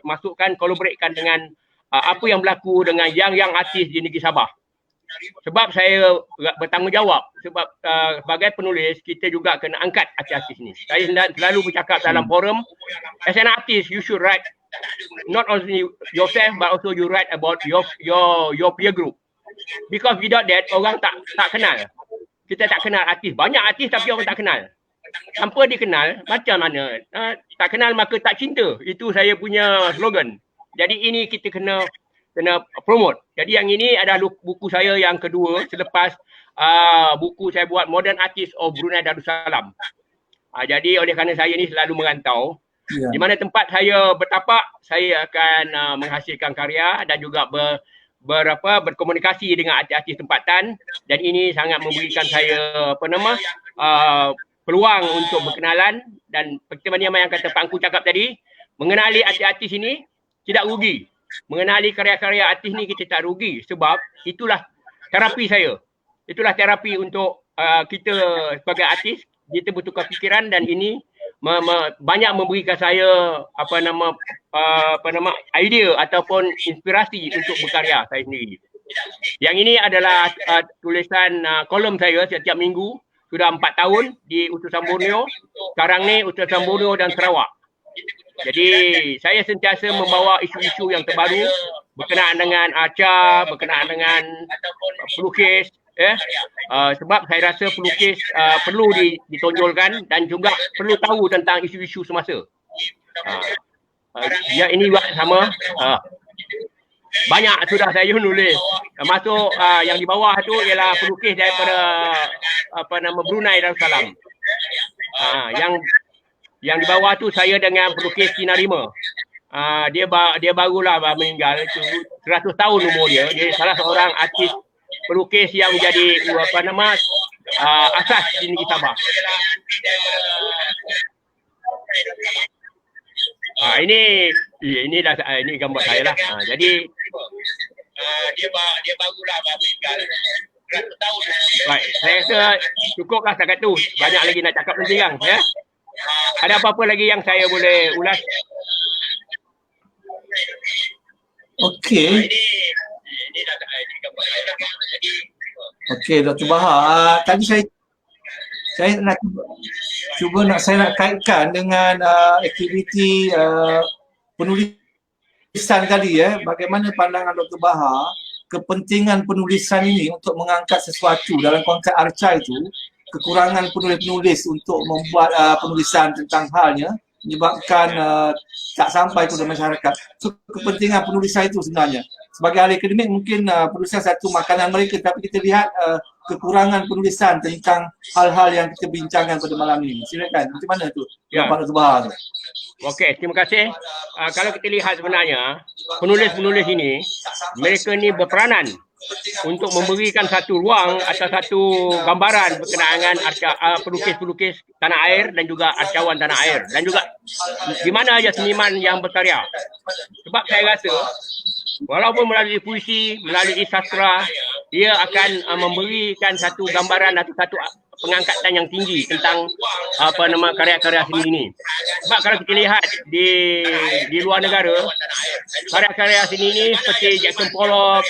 masukkan, collaboratekan dengan apa yang berlaku dengan yang artis di negeri Sabah. Sebab saya bertanggungjawab. Sebab sebagai penulis, kita juga kena angkat artis-artis ni. Saya selalu bercakap dalam forum, as an artist, you should write not only yourself but also you write about your peer group. Because without that, orang tak kenal. Kita tak kenal artis. Banyak artis tapi orang tak kenal. Tanpa dikenal, macam mana? Tak kenal maka tak cinta. Itu saya punya slogan. Jadi ini kita kena promote. Jadi yang ini adalah buku saya yang kedua selepas buku saya buat Modern Artist of Brunei Darussalam. Jadi oleh kerana saya ni selalu merantau, di mana tempat saya bertapak, saya akan menghasilkan karya dan juga berkomunikasi dengan artis-artis tempatan, dan ini sangat memberikan saya peluang untuk berkenalan. Dan seperti mana yang kata Pak Angku cakap tadi, mengenali artis-artis ini tidak rugi. Mengenali karya-karya artis ni kita tak rugi, sebab itulah terapi saya. Itulah terapi untuk kita sebagai artis, kita bertukar fikiran, dan ini banyak memberikan saya idea ataupun inspirasi untuk berkarya saya sendiri. Yang ini adalah tulisan kolom saya setiap minggu, sudah 4 tahun di Utusan Borneo. Sekarang ni Utusan Borneo dan Sarawak. Jadi saya sentiasa membawa isu-isu yang terbaru berkenaan dengan arca, berkenaan dengan pelukis, sebab saya rasa pelukis perlu ditonjolkan dan juga perlu tahu tentang isu-isu semasa. Ya, ini juga sama. Banyak sudah saya nulis. Termasuk yang di bawah tu ialah pelukis daripada Brunei Darussalam. Yang di bawah tu saya dengan pelukis Tina Rima. Dia barulah meninggal, 100 tahun umur dia. Dia salah seorang artis pelukis yang menjadi asas di negeri Sabah. Ini gambar saya lah. Jadi dia barulah meninggal. Baik, saya rasa cukuplah setakat tu. Banyak lagi nak cakap nanti kan, ya. Ada apa-apa lagi yang saya boleh ulas? Okey. Ini dah gambar saya dah. Jadi Okey, Dr. Bahar. Tadi saya nak saya nak kaitkan dengan aktiviti penulisan tadi bagaimana pandangan Dr. Bahar kepentingan penulisan ini untuk mengangkat sesuatu dalam konteks arca itu, kekurangan penulis-penulis untuk membuat penulisan tentang halnya menyebabkan tak sampai kepada masyarakat. So kepentingan penulisan itu sebenarnya sebagai ahli akademik mungkin penulisan satu makanan mereka, tapi kita lihat kekurangan penulisan tentang hal-hal yang kita bincangkan pada malam ini. Silakan, macam mana tu? Ya. Pak Dr. Bahar tu. Okey, terima kasih. Kalau kita lihat sebenarnya penulis-penulis ini, mereka ni berperanan untuk memberikan satu ruang atau satu gambaran berkenaan dengan pelukis-pelukis tanah air dan juga arcawan tanah air dan juga di mana aja seniman yang berkarya. Sebab saya rasa walaupun melalui puisi, melalui sastra, dia akan memberikan satu gambaran atau satu pengangkatan yang tinggi tentang karya-karya seni ini. Sebab kalau kita lihat di luar negara, karya-karya seni ini seperti Jackson Pollock,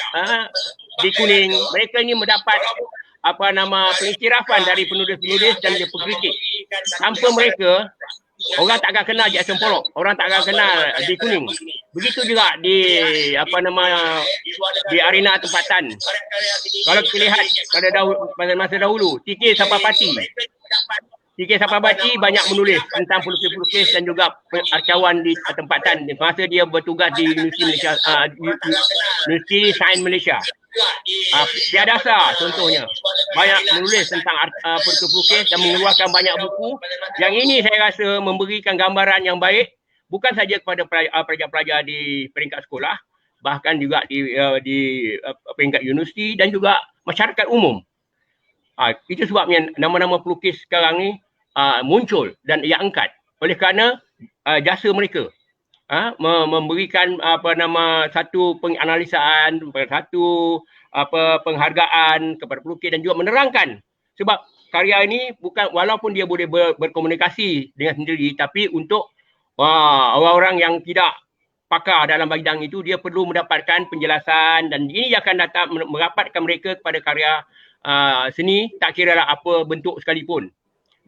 di Kuning, mereka ini mendapat pengiktirafan dari penulis-penulis dan pengkritik. Tanpa mereka, orang tak akan kenal Jackson Pollock, orang tak akan kenal di Kuning. Begitu juga di arena tempatan. Kalau kita lihat pada masa dahulu, TK Sapapati banyak menulis tentang pelukis-pelukis dan juga arcawan di tempatan masa dia bertugas di Universiti Sains Malaysia. Piadasa contohnya banyak menulis tentang pelukis-pelukis dan mengeluarkan banyak buku. Yang ini saya rasa memberikan gambaran yang baik bukan saja kepada pelajar-pelajar di peringkat sekolah, bahkan juga di peringkat universiti dan juga masyarakat umum. Itu sebabnya nama-nama pelukis sekarang ni muncul dan ia angkat oleh kerana jasa mereka memberikan satu penganalisaan, satu penghargaan kepada pelukis dan juga menerangkan sebab karya ini bukan walaupun dia boleh berkomunikasi dengan sendiri, tapi untuk orang-orang yang tidak pakar dalam bidang itu, dia perlu mendapatkan penjelasan dan ini akan datang merapatkan mereka kepada karya seni, tak kira lah apa bentuk sekalipun.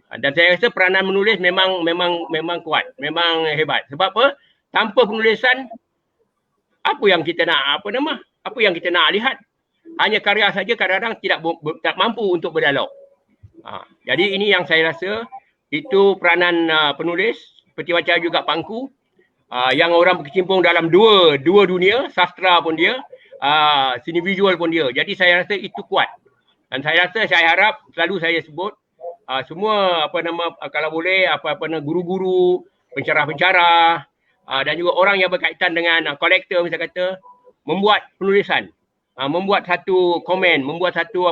Dan saya rasa peranan menulis memang kuat, memang hebat. Sebab apa? Tanpa penulisan, apa yang kita nak lihat? Hanya karya saja kadang-kadang tak mampu untuk berdialog. Jadi ini yang saya rasa itu peranan penulis, seperti macam juga Pak Engku, yang orang berkecimpung dalam dua dunia, sastra pun dia, seni visual pun dia. Jadi saya rasa itu kuat. Dan saya harap selalu saya sebut semua kalau boleh guru-guru, pencerah-pencerah dan juga orang yang berkaitan dengan kolektor misalnya kata membuat penulisan, membuat satu komen, membuat satu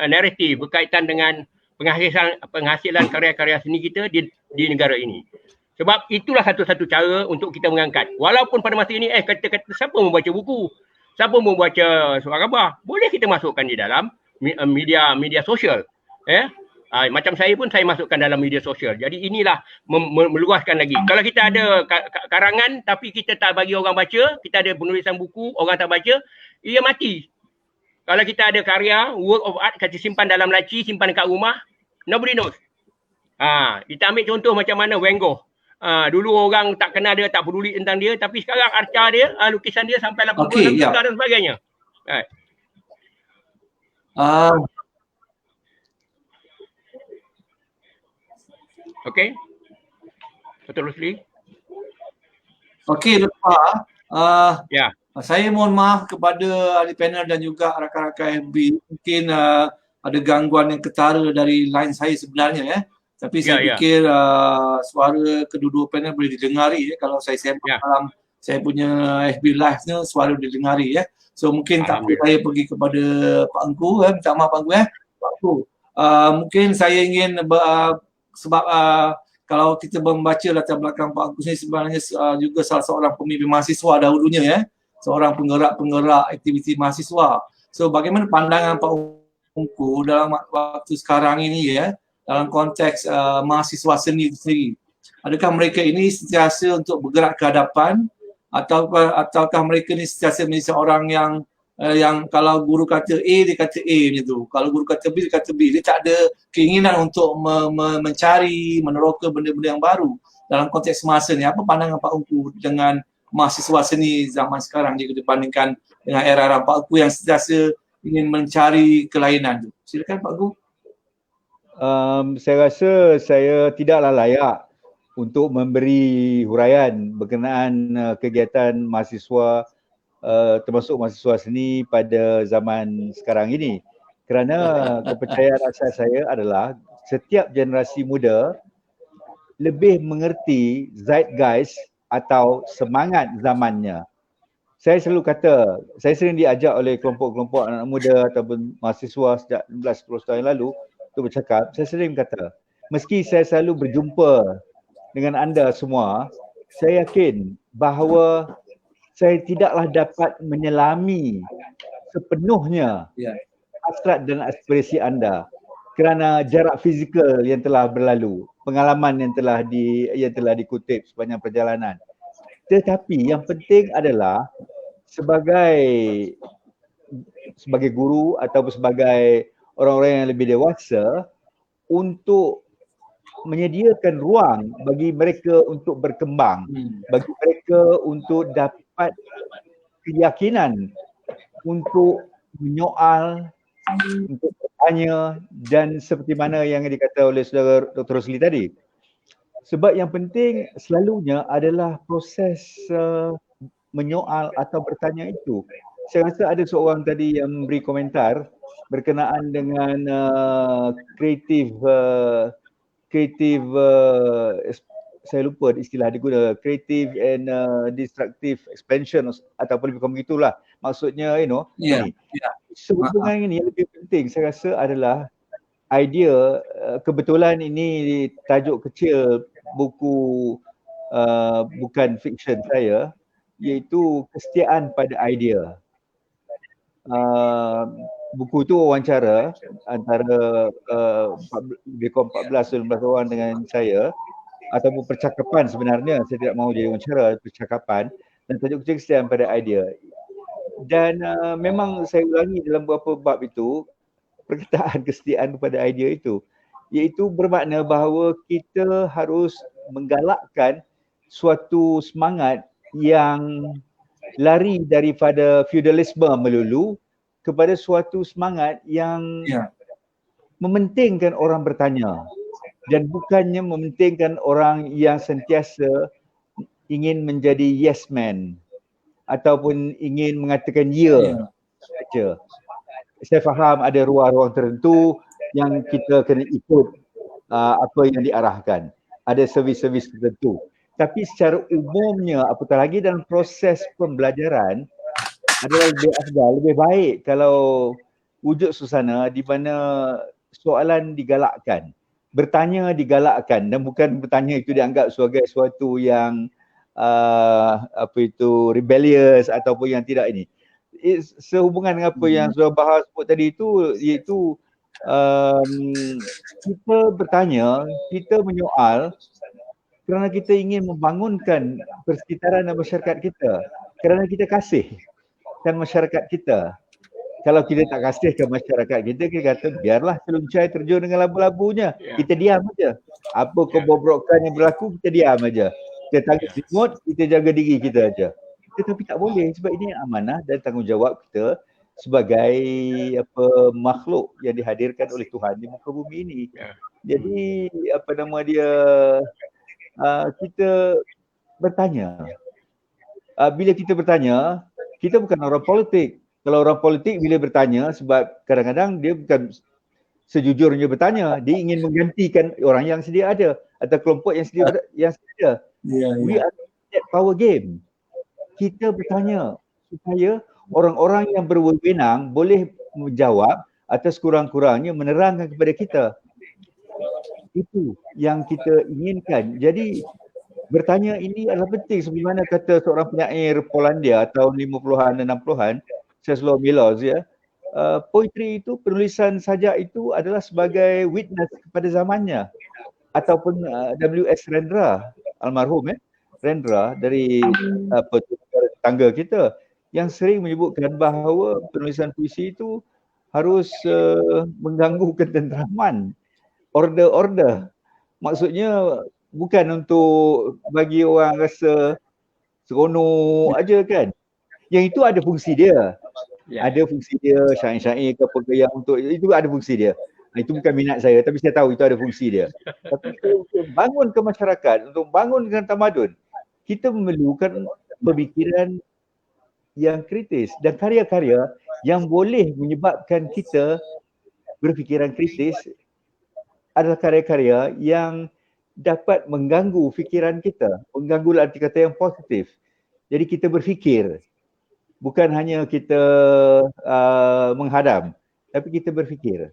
naratif berkaitan dengan penghasilan karya-karya seni kita di negara ini. Sebab itulah satu-satu cara untuk kita mengangkat. Walaupun pada masa ini kata siapa membaca buku, siapa membaca surat khabar, boleh kita masukkan di dalam media sosial. Macam saya pun saya masukkan dalam media sosial. Jadi inilah meluaskan lagi. Kalau kita ada karangan tapi kita tak bagi orang baca, kita ada penulisan buku, orang tak baca, ia mati. Kalau kita ada karya, work of art, kita simpan dalam laci, simpan dekat rumah, nobody knows. Kita ambil contoh macam mana Van Gogh. Dulu orang tak kenal dia, tak peduli tentang dia, tapi sekarang arca dia, lukisan dia sampai 80 juta dan sebagainya. Okey. Dr. Rusli. Okey, Dr. Ya. Saya mohon maaf kepada ahli panel dan juga rakan-rakan FB. Mungkin ada gangguan yang ketara dari line saya sebenarnya. Tapi saya fikir suara kedua-dua panel boleh didengari kalau saya sembang dalam saya punya FB live ni, suara didengari So mungkin tak perlu saya pergi kepada Pak Engku, minta maaf Pak Engku Pak Engku. Mungkin saya ingin sebab kalau kita membaca latar belakang Pak Engku ni sebenarnya juga salah seorang pemimpin mahasiswa dahulunya seorang penggerak aktiviti mahasiswa. So bagaimana pandangan Pak Engku dalam waktu sekarang ini dalam konteks mahasiswa seni itu sendiri? Adakah mereka ini sentiasa untuk bergerak ke hadapan ataukah mereka ni sentiasa menjadi seorang yang kalau guru kata A dia kata A macam tu, kalau guru kata B dia kata B, dia tak ada keinginan untuk mencari, meneroka benda-benda yang baru dalam konteks semasa ni. Apa pandangan Pak Ungku dengan mahasiswa seni zaman sekarang jika dibandingkan dengan era-era Pak Ungku yang sentiasa ingin mencari kelainan tu? Silakan Pak Ungku. Saya rasa saya tidaklah layak untuk memberi huraian berkenaan kegiatan mahasiswa termasuk mahasiswa seni pada zaman sekarang ini, kerana kepercayaan asas saya adalah setiap generasi muda lebih mengerti zeitgeist atau semangat zamannya. Saya selalu kata, saya sering diajak oleh kelompok-kelompok anak muda ataupun mahasiswa sejak 11-10 tahun yang lalu untuk bercakap. Saya sering kata, meski saya selalu berjumpa dengan anda semua, saya yakin bahawa saya tidaklah dapat menyelami sepenuhnya hasrat dan aspirasi anda kerana jarak fizikal yang telah berlalu, pengalaman yang telah dikutip sepanjang perjalanan. Tetapi yang penting adalah sebagai guru ataupun sebagai orang-orang yang lebih dewasa untuk menyediakan ruang bagi mereka untuk berkembang, bagi mereka untuk dapat keyakinan untuk menyoal, untuk bertanya, dan seperti mana yang dikata oleh saudara Dr. Rosli tadi. Sebab yang penting selalunya adalah proses menyoal atau bertanya itu. Saya rasa ada seorang tadi yang memberi komentar berkenaan dengan saya lupa istilah dia guna, creative and destructive expansion ataupun lebih kurang begitulah. Maksudnya sehubungan ini yang lebih penting saya rasa adalah idea, kebetulan ini tajuk kecil buku bukan fiction saya, iaitu kesetiaan pada idea. Buku tu wawancara antara lebih kurang 14-15 orang dengan saya, ataupun percakapan sebenarnya, saya tidak mahu jadi wawancara, percakapan, dan tajuk kecil kesetiaan pada idea. Dan memang saya ulangi dalam beberapa bab itu perkataan kesetiaan kepada idea itu, iaitu bermakna bahawa kita harus menggalakkan suatu semangat yang lari daripada feudalisme melulu kepada suatu semangat yang mementingkan orang bertanya dan bukannya mementingkan orang yang sentiasa ingin menjadi yes man ataupun ingin mengatakan saja. Saya faham ada ruang-ruang tertentu yang kita kena ikut apa yang diarahkan. Ada servis-servis tertentu. Tapi secara umumnya, apatah lagi dalam proses pembelajaran, adalah lebih baik kalau wujud suasana di mana soalan digalakkan, bertanya digalakkan, dan bukan bertanya itu dianggap sebagai sesuatu yang rebellious ataupun yang tidak ini. Sehubungan dengan apa yang Surah Bahar sebut tadi itu, iaitu kita bertanya, kita menyoal kerana kita ingin membangunkan persekitaran dan masyarakat kita, kerana kita kasihkan masyarakat kita. Kalau kita tak kasihkan masyarakat kita, kita kata biarlah seluncai terjun dengan labu-labunya, kita diam aja. Apa kebobrokan yang berlaku, kita diam aja. Kita tangkap remote, kita jaga diri kita aja. Tetapi tak boleh, sebab ini amanah dan tanggungjawab kita sebagai makhluk yang dihadirkan oleh Tuhan di muka bumi ini. Jadi kita bertanya. Bila kita bertanya, kita bukan orang politik. Kalau orang politik bila bertanya, sebab kadang-kadang dia bukan sejujurnya bertanya, dia ingin menggantikan orang yang sedia ada atau kelompok yang sedia ada. We are in power game. Kita bertanya supaya orang-orang yang berwenang boleh menjawab atau sekurang-kurangnya menerangkan kepada kita. Itu yang kita inginkan. Jadi bertanya ini adalah penting, sebagaimana kata seorang penyair Polandia tahun 50-an dan 60-an, Czesław Milosz, poetry itu, penulisan sajak itu adalah sebagai witness kepada zamannya. Ataupun W.S. Rendra almarhum, Rendra dari negara tetangga kita yang sering menyebutkan bahawa penulisan puisi itu harus mengganggu ketenteraman, order. Maksudnya bukan untuk bagi orang rasa seronok aja kan. Yang itu ada fungsi dia. Ada fungsi dia, syair-syair ke apa yang untuk itu ada fungsi dia. Itu bukan minat saya tapi saya tahu itu ada fungsi dia. Tapi untuk bangun ke masyarakat, untuk bangunkan tamadun, kita memerlukan pemikiran yang kritis dan karya-karya yang boleh menyebabkan kita berfikiran kritis adalah karya-karya yang dapat mengganggu fikiran kita, mengganggu arti kata yang positif. Jadi kita berfikir, bukan hanya kita menghadam, tapi kita berfikir.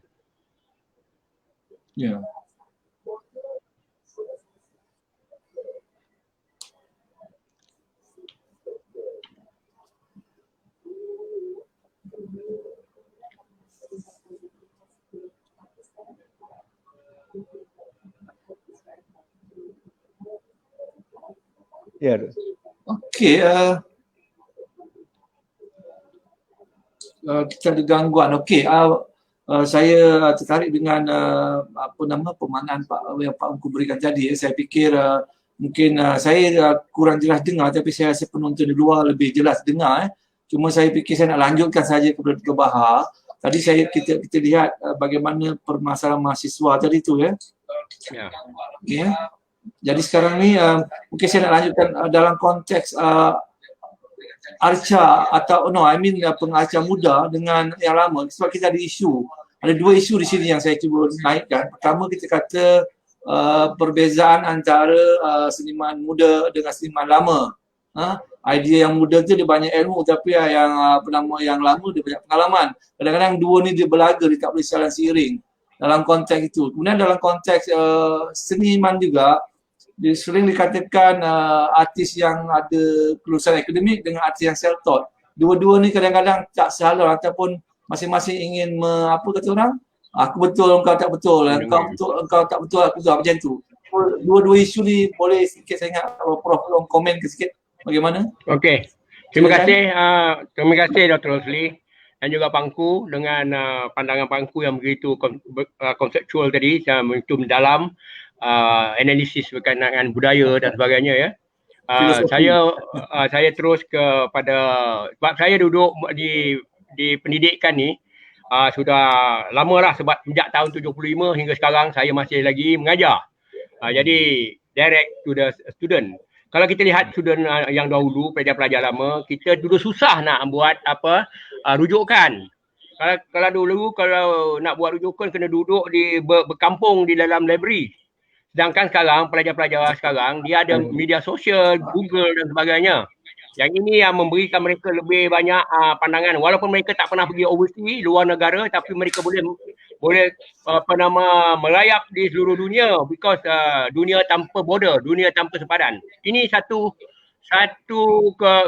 Ya. Ya. Okey, kita ada gangguan. Okey, saya tertarik dengan pemandangan yang Pak Ungku berikan tadi. Saya fikir mungkin saya kurang jelas dengar tapi saya rasa penonton di luar lebih jelas dengar. Cuma saya fikir saya nak lanjutkan saja kepada Dr. Bahar. Tadi kita lihat bagaimana permasalahan mahasiswa tadi tu ya. Ya. Okay. Jadi sekarang ni mungkin saya nak lanjutkan dalam konteks arca atau pengarca muda dengan yang lama sebab kita ada isu. Ada dua isu di sini yang saya cuba naikkan. Pertama kita kata perbezaan antara seniman muda dengan seniman lama. Idea yang muda tu dia banyak ilmu tapi yang yang lama dia banyak pengalaman. Kadang-kadang dua ni dia belaga, dia tak boleh jalan seiring dalam konteks itu. Kemudian dalam konteks seniman juga dia sering dikatakan artis yang ada kelulusan akademik dengan artis yang self-taught. Dua-dua ni kadang-kadang tak sehalus ataupun masing-masing ingin apa kata orang? Aku betul, engkau tak betul. Engkau tak betul, aku betul. Macam tu. Dua-dua isu ni boleh sikit saya ingat Prof tolong komen ke sikit bagaimana? Okey. Terima kasih Dr. Rosli dan juga Pangku dengan pandangan Pangku yang begitu konseptual tadi, begitu mendalam. Analisis berkaitan dengan budaya dan sebagainya ya. Saya terus kepada sebab saya duduk di pendidikan ni sudah lama lah sebab sejak tahun 75 hingga sekarang saya masih lagi mengajar. Jadi direct to the student. Kalau kita lihat student yang dahulu, pelajar-pelajar lama, kita dulu susah nak buat rujukan. Kalau dulu kalau nak buat rujukan kena duduk berkampung di dalam library. Sedangkan sekarang pelajar-pelajar sekarang dia ada media sosial, Google dan sebagainya. Yang ini yang memberikan mereka lebih banyak pandangan. Walaupun mereka tak pernah pergi overseas, luar negara, tapi mereka boleh melayap di seluruh dunia because dunia tanpa border, dunia tanpa sepadan. Ini satu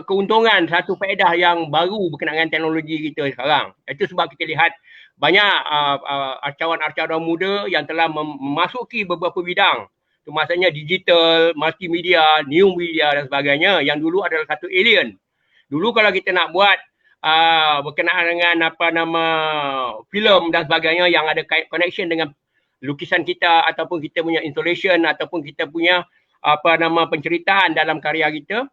keuntungan, satu faedah yang baru berkenaan dengan teknologi kita sekarang. Itu sebab kita lihat banyak arcawan-arcawan muda yang telah memasuki beberapa bidang. Itu maksudnya digital, multimedia, new media dan sebagainya yang dulu adalah satu alien. Dulu kalau kita nak buat berkenaan dengan filem dan sebagainya yang ada connection dengan lukisan kita ataupun kita punya installation ataupun kita punya penceritaan dalam karya kita,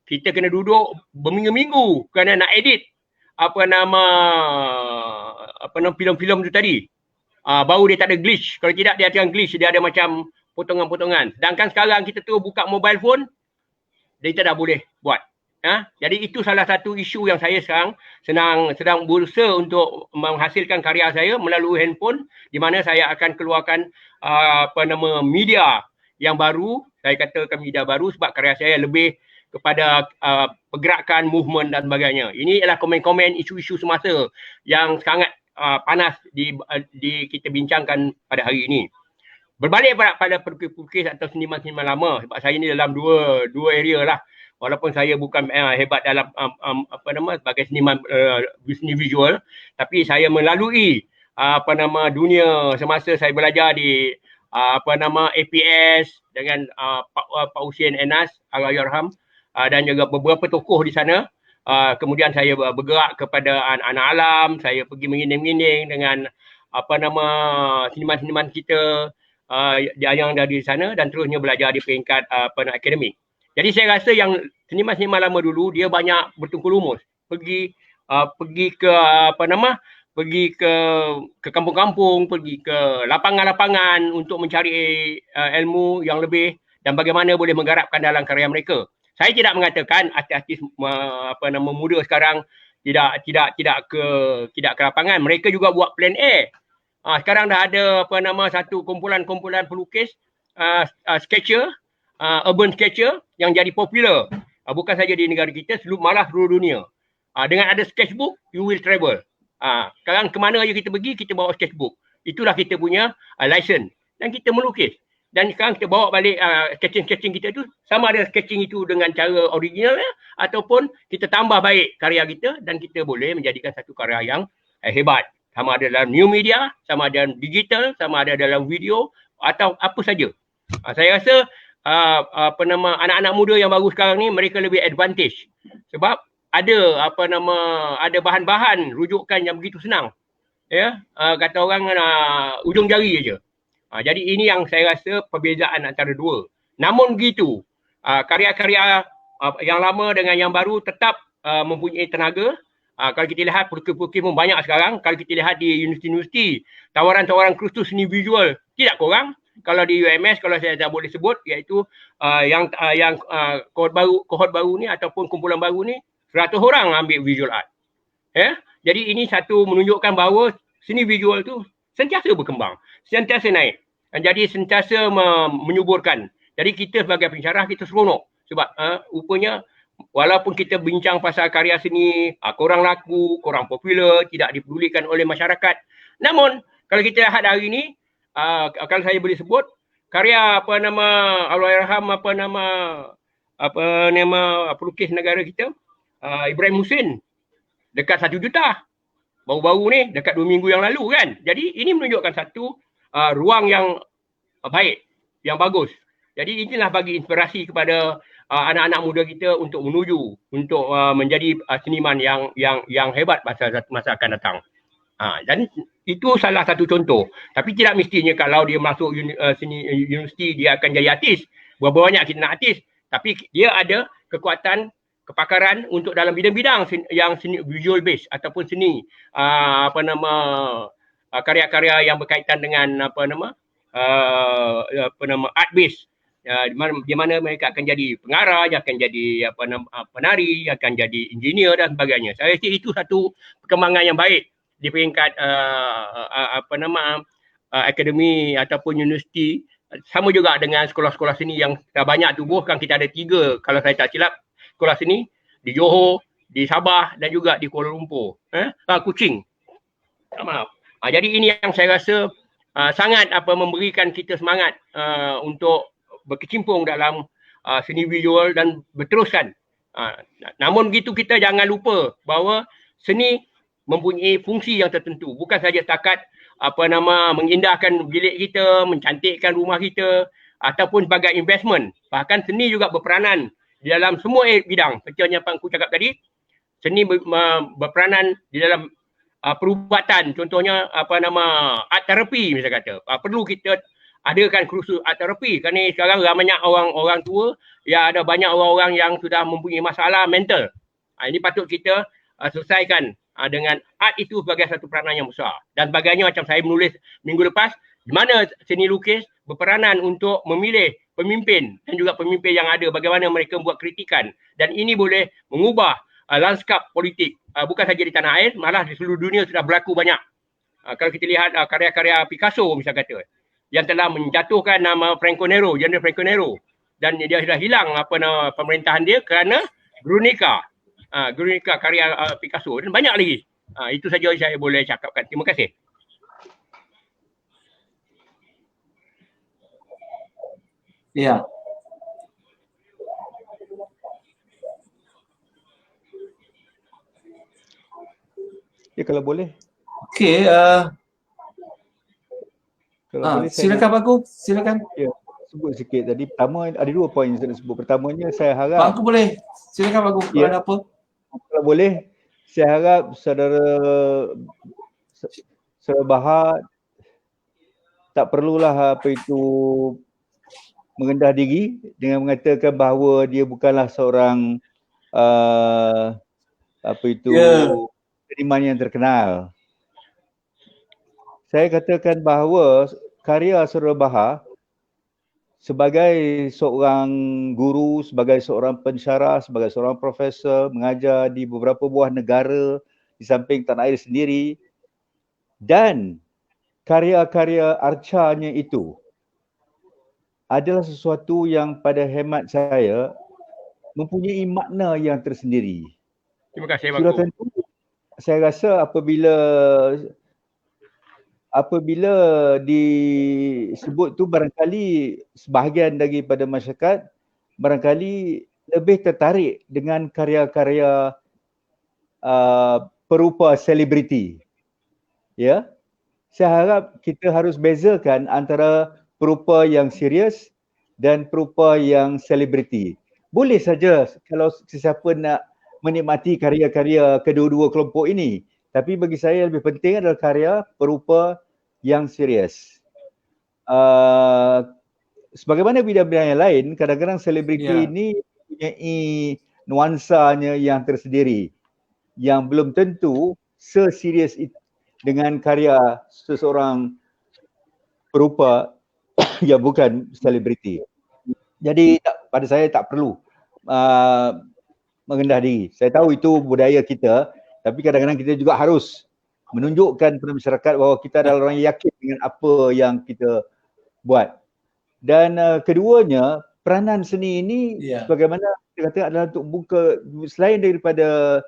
kita kena duduk berminggu-minggu kerana nak edit filem-filem tu tadi. Baru dia tak ada glitch. Kalau tidak dia akan glitch, dia ada macam potongan-potongan. Sedangkan sekarang kita tu buka mobile phone, dia tak dah boleh buat. Jadi itu salah satu isu yang saya sekarang sedang berusaha untuk menghasilkan karya saya melalui handphone, di mana saya akan keluarkan media yang baru. Saya katakan media baru sebab karya saya lebih kepada pergerakan, movement dan sebagainya. Ini adalah komen-komen isu-isu semasa yang sangat panas kita bincangkan pada hari ini. Berbalik pada pelukis atau seniman-seniman lama, sebab saya ni dalam dua area lah. Walaupun saya bukan hebat dalam sebagai seniman seni visual, tapi saya melalui dunia semasa saya belajar di APS dengan Pak Hussein Enas Allahyarham dan juga beberapa tokoh di sana. Kemudian saya bergerak kepada anak alam, saya pergi mengining-ining dengan seniman-seniman kita yang ada di sana dan terusnya belajar di peringkat akademik. Jadi saya rasa yang seniman-seniman lama dulu dia banyak bertungkul lumus, pergi ke kampung-kampung, pergi ke lapangan-lapangan untuk mencari ilmu yang lebih dan bagaimana boleh menggarapkan dalam karya mereka. Saya tidak mengatakan artis-artis muda sekarang tidak ke lapangan. Mereka juga buat plan A. Sekarang dah ada satu kumpulan-kumpulan pelukis sketcher, urban sketcher yang jadi popular. Bukan saja di negara kita, malah seluruh dunia. Dengan ada sketchbook, you will travel. Sekarang ke mana aja kita pergi, kita bawa sketchbook. Itulah kita punya license. Dan kita melukis. Dan sekarang kita bawa balik sketching-sketching kita tu, sama ada sketching itu dengan cara originalnya ataupun kita tambah baik karya kita dan kita boleh menjadikan satu karya yang hebat. Sama ada dalam new media, sama ada dalam digital, sama ada dalam video atau apa saja. Saya rasa anak-anak muda yang baru sekarang ni mereka lebih advantage sebab ada ada bahan-bahan rujukan yang begitu senang. Ya, kata orang ujung jari aja. Jadi ini yang saya rasa perbezaan antara dua. Namun begitu, karya-karya yang lama dengan yang baru tetap mempunyai tenaga. Kalau kita lihat pelukis-pelukis pun banyak sekarang. Kalau kita lihat di universiti-universiti, tawaran-tawaran kursus seni visual tidak kurang. Kalau di UMS, kalau saya tak boleh sebut, iaitu yang kohort baru ni ataupun kumpulan baru ni, 100 orang ambil visual art. Ya? Jadi ini satu menunjukkan bahawa seni visual tu sentiasa berkembang, sentiasa naik. Dan jadi sentiasa menyuburkan. Jadi kita sebagai pensyarah kita seronok. Sebab rupanya walaupun kita bincang pasal karya seni, kurang laku, kurang popular, tidak dipedulikan oleh masyarakat. Namun kalau kita lihat hari ini, kalau saya boleh sebut, karya Allahyarham pelukis negara kita, Ibrahim Hussein, dekat 1 juta. Baru-baru ni, dekat 2 minggu yang lalu kan. Jadi ini menunjukkan satu ruang yang baik, yang bagus. Jadi inilah bagi inspirasi kepada anak-anak muda kita untuk menuju untuk menjadi seniman yang hebat masa akan datang. Dan itu salah satu contoh. Tapi tidak mestinya kalau dia masuk universiti dia akan jadi artis. Berapa banyak kita nak artis, tapi dia ada kekuatan kepakaran untuk dalam bidang-bidang yang seni visual base ataupun seni karya-karya yang berkaitan dengan art base. Di mana mereka akan jadi pengarah, akan jadi penari, akan jadi engineer dan sebagainya. Saya rasa itu satu perkembangan yang baik di peringkat akademi ataupun universiti. Sama juga dengan sekolah-sekolah seni yang dah banyak tubuhkan. Kita ada 3 kalau saya tak silap sekolah seni di Johor, di Sabah dan juga di Kuala Lumpur. Kuching. Maaf. Jadi ini yang saya rasa sangat memberikan kita semangat untuk berkecimpung dalam seni visual dan berteruskan. Namun begitu kita jangan lupa bahawa seni mempunyai fungsi yang tertentu. Bukan saja setakat mengindahkan bilik kita, mencantikkan rumah kita ataupun sebagai investment. Bahkan seni juga berperanan di dalam semua bidang. Seperti yang aku cakap tadi, seni berperanan di dalam perubatan. Contohnya art therapy misalnya kata. Perlu kita adakan kursus art therapy kerana sekarang banyak orang tua ada banyak orang-orang yang sudah mempunyai masalah mental. Ini patut kita selesaikan dengan art itu sebagai satu peranan yang besar. Dan sebagainya macam saya menulis minggu lepas, di mana seni lukis berperanan untuk memilih pemimpin dan juga pemimpin yang ada, bagaimana mereka membuat kritikan. Dan ini boleh mengubah lanskap politik. Bukan saja di tanah air, malah di seluruh dunia sudah berlaku banyak. Kalau kita lihat karya-karya Picasso misalnya kata, yang telah menjatuhkan nama General Franco Nero. Dan dia sudah hilang pemerintahan dia kerana Guernica karya Picasso dan banyak lagi. Itu saja saya boleh cakapkan. Terima kasih. Ya. Ya kalau boleh. Okey, boleh saya silakan Pak Aku, silakan. ya, sebut sikit tadi. Pertama ada 2 poin yang saya nak sebut. Pertamanya saya Pak harap Aku boleh. Silakan Pak Aku, Ya. ada apa? kalau boleh saya harap saudara Bahar tak perlulah apa itu mengendah diri dengan mengatakan bahawa dia bukanlah seorang apa itu seniman yang terkenal. Saya katakan bahawa karya saudara Bahar sebagai seorang guru, sebagai seorang pensyarah, sebagai seorang profesor, mengajar di beberapa buah negara di samping tanah air sendiri, dan karya-karya arcanya itu adalah sesuatu yang pada hemat saya mempunyai makna yang tersendiri. Terima kasih Sudah Pak Aku. tentu saya rasa apabila disebut tu barangkali sebahagian daripada masyarakat barangkali lebih tertarik dengan karya-karya perupa selebriti. Ya. Saya harap kita harus bezakan antara perupa yang serius dan perupa yang selebriti. Boleh saja kalau sesiapa nak menikmati karya-karya kedua-dua kelompok ini. Tapi bagi saya lebih penting adalah karya perupa yang serius. Sebagaimana bidang-bidang yang lain, kadang-kadang selebriti ini mempunyai nuansanya yang tersendiri yang belum tentu seserius itu dengan karya seseorang perupa yang bukan selebriti. Jadi pada saya tak perlu mengendah diri. Saya tahu itu budaya kita, tapi kadang-kadang kita juga harus menunjukkan kepada masyarakat bahawa kita adalah orang yang yakin dengan apa yang kita buat. Dan keduanya, peranan seni ini sebagaimana kita kata adalah untuk buka, selain daripada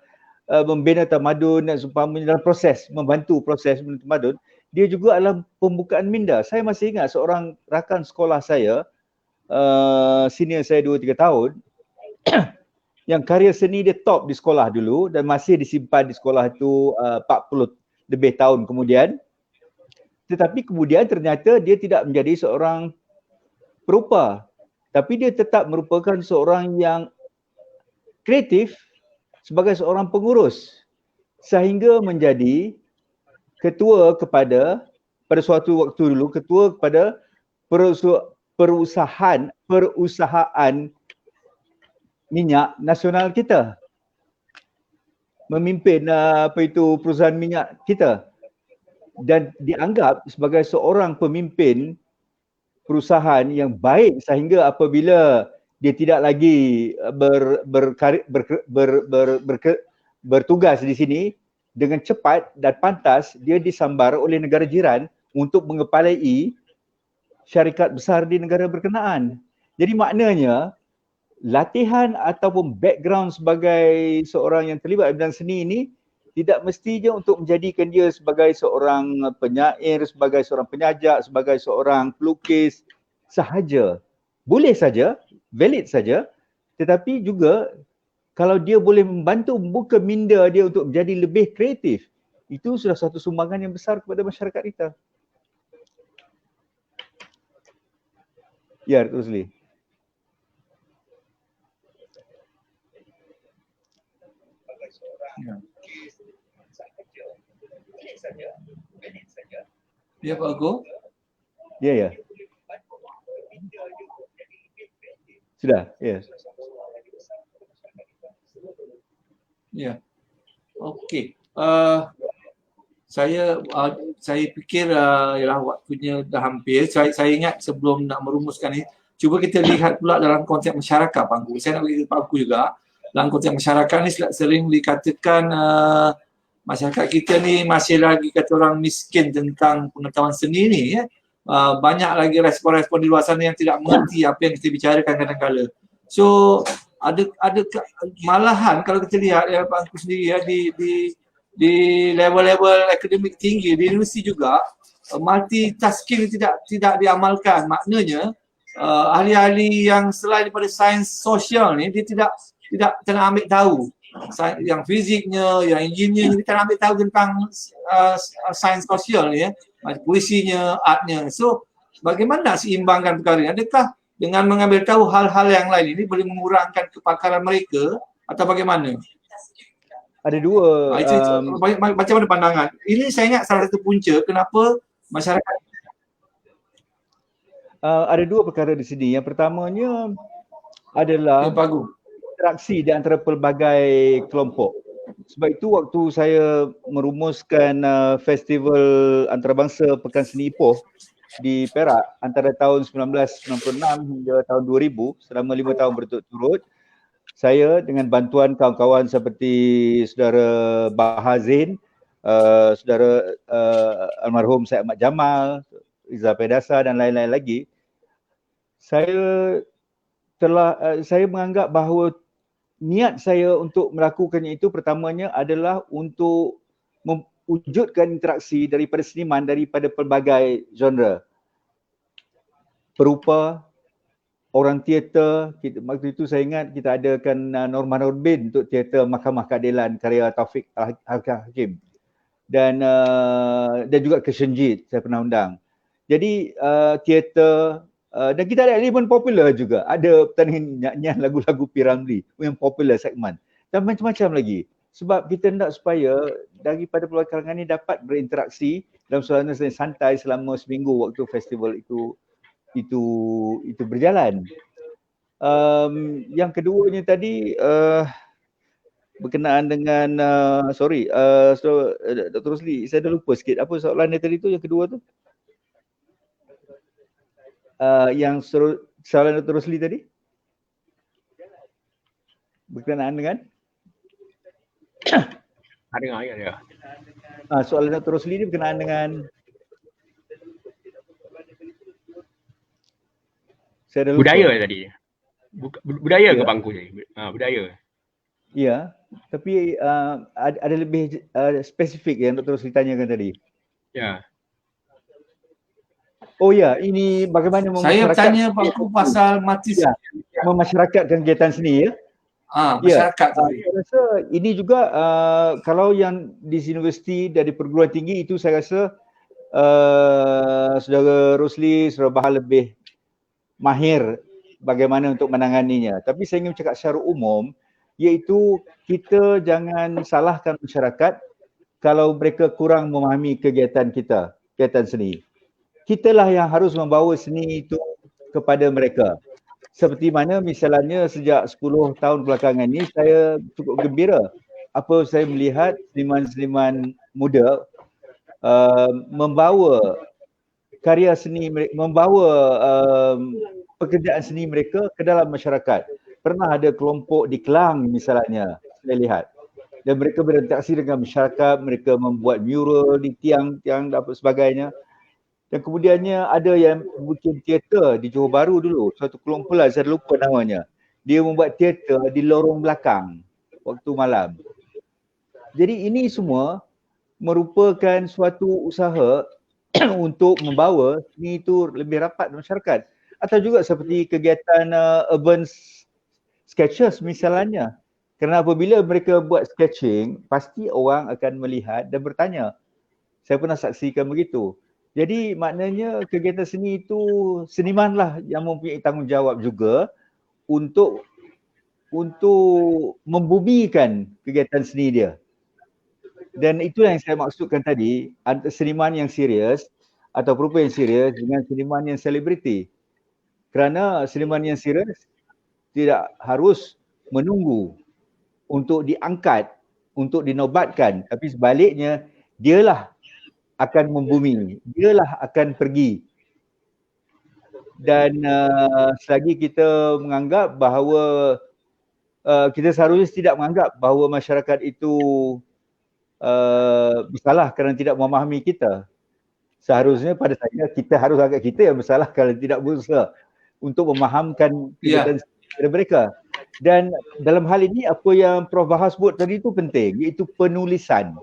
membina tamadun dan seumpamanya dalam proses, membantu proses membina tamadun, dia juga adalah pembukaan minda. Saya masih ingat seorang rakan sekolah saya, senior saya 2-3 tahun, yang karya seni dia top di sekolah dulu dan masih disimpan di sekolah itu 40 lebih tahun kemudian. Tetapi kemudian ternyata dia tidak menjadi seorang perupa, tapi dia tetap merupakan seorang yang kreatif sebagai seorang pengurus sehingga menjadi ketua kepada, pada suatu waktu dulu, ketua kepada perusahaan minyak nasional kita. Memimpin perusahaan minyak kita dan dianggap sebagai seorang pemimpin perusahaan yang baik sehingga apabila dia tidak lagi bertugas di sini, dengan cepat dan pantas dia disambar oleh negara jiran untuk mengepalai syarikat besar di negara berkenaan. Jadi maknanya latihan ataupun background sebagai seorang yang terlibat dalam seni ini tidak mestinya untuk menjadikan dia sebagai seorang penyair, sebagai seorang penyajak, sebagai seorang pelukis sahaja. Boleh saja, valid saja, tetapi juga kalau dia boleh membantu membuka minda dia untuk menjadi lebih kreatif, itu sudah satu sumbangan yang besar kepada masyarakat kita. Ya, Rosli. Ya Pak Aku. Ya. Sudah, ya. Ya. Okey. Saya fikir ialah waktunya dah hampir. Saya ingat sebelum nak merumuskan ni, cuba kita lihat pula dalam konteks masyarakat Pak Aku. Saya nak bagi Pak Aku juga. Dalam konteks masyarakat ni sering dikatakan masyarakat kita ni masih lagi kata orang miskin tentang pengetahuan seni ni ya. Banyak lagi respon-respon di luar sana yang tidak mengerti apa yang kita bicarakan kadang-kala. So ada malahan kalau kita lihat ya Pak Aku sendiri ya di level-level akademik tinggi di universiti juga multitasking tidak diamalkan. Maknanya ahli-ahli yang selain daripada sains sosial ni dia tidak nak ambil tahu yang fiziknya, yang engineer ni, kita nak ambil tahu tentang sains sosial ni ya, puisinya, artnya. So bagaimana nak seimbangkan perkara ini? Adakah dengan mengambil tahu hal-hal yang lain ini boleh mengurangkan kepakaran mereka atau bagaimana? Ada dua. Macam mana pandangan? Ini saya ingat salah satu punca kenapa masyarakat Ada dua perkara di sini. Yang pertamanya adalah interaksi di antara pelbagai kelompok. Sebab itu waktu saya merumuskan festival antarabangsa Pekan Seni Ipoh di Perak antara tahun 1996 hingga tahun 2000, selama 5 tahun berturut-turut, saya dengan bantuan kawan-kawan seperti saudara Bahazin, saudara almarhum Syed Ahmad Jamal, Izzah Pedasa dan lain-lain lagi, saya menganggap bahawa niat saya untuk melakukannya itu pertamanya adalah untuk mewujudkan interaksi daripada seniman daripada pelbagai genre. Perupa, orang teater, waktu itu saya ingat kita adakan Norma Nurbin untuk teater Mahkamah Keadilan karya Taufik Al-Hakim dan juga Keshenjit saya pernah undang. Jadi teater dan kita ada elemen popular juga. Ada pertandingan nyanyian lagu-lagu P. Ramlee yang popular segmen. Dan macam-macam lagi. Sebab kita nak supaya daripada pelbagai kalangan ini dapat berinteraksi dalam suasana santai selama seminggu waktu festival itu berjalan. Yang keduanya tadi berkenaan dengan Dr. Rosli, saya dah lupa sikit apa soalan dia tadi tu, yang kedua tu. Yang soalan Dr. Rosli tadi berkenaan dengan ada. Soalan Dr. Rosli ni berkenaan dengan budaya tadi. Budaya ke bangku tadi? Budaya. Ya, tapi ada lebih spesifik yang Dr. Rosli tanyakan tadi. Ya. Oh ya, ini bagaimana saya bertanya Pak pasal memasyarakatkan kegiatan seni ya. Masyarakat tadi. Saya rasa ini juga kalau yang di universiti dari perguruan tinggi itu saya rasa saudara Rosli, saudara Bahar lebih mahir bagaimana untuk menanganinya. Tapi saya ingin bercakap secara umum, iaitu kita jangan salahkan masyarakat kalau mereka kurang memahami kegiatan kita, kegiatan seni. Kitalah yang harus membawa seni itu kepada mereka. Seperti mana misalnya sejak 10 tahun belakangan ini saya cukup gembira apa saya melihat seniman-seniman muda membawa karya seni, membawa pekerjaan seni mereka ke dalam masyarakat. Pernah ada kelompok di Kelang misalnya, saya lihat. Dan mereka berinteraksi dengan masyarakat, mereka membuat mural di tiang-tiang dan sebagainya. Dan kemudiannya ada yang bikin teater di Johor Bahru dulu, satu kelompokan saya lupa namanya. Dia membuat teater di lorong belakang waktu malam. Jadi ini semua merupakan suatu usaha untuk membawa seni itu lebih rapat dengan masyarakat. Atau juga seperti kegiatan urban sketches misalnya. Kerana apabila mereka buat sketching, pasti orang akan melihat dan bertanya. Saya pernah saksikan begitu. Jadi maknanya kegiatan seni itu senimanlah yang mempunyai tanggungjawab juga untuk membumikan kegiatan seni dia. Dan itulah yang saya maksudkan tadi, antara seniman yang serius atau perupa yang serius dengan seniman yang selebriti. Kerana seniman yang serius tidak harus menunggu untuk diangkat, untuk dinobatkan, tapi sebaliknya dialah akan membumi, dialah akan pergi. Dan selagi kita menganggap bahawa kita seharusnya tidak menganggap bahawa masyarakat itu bersalah kerana tidak memahami kita. Seharusnya pada saya kita harus agak kita yang bersalah kalau tidak berusaha untuk memahamkan kegiatan kepada mereka. Dan dalam hal ini apa yang Prof Bahar sebut tadi itu penting, iaitu penulisan.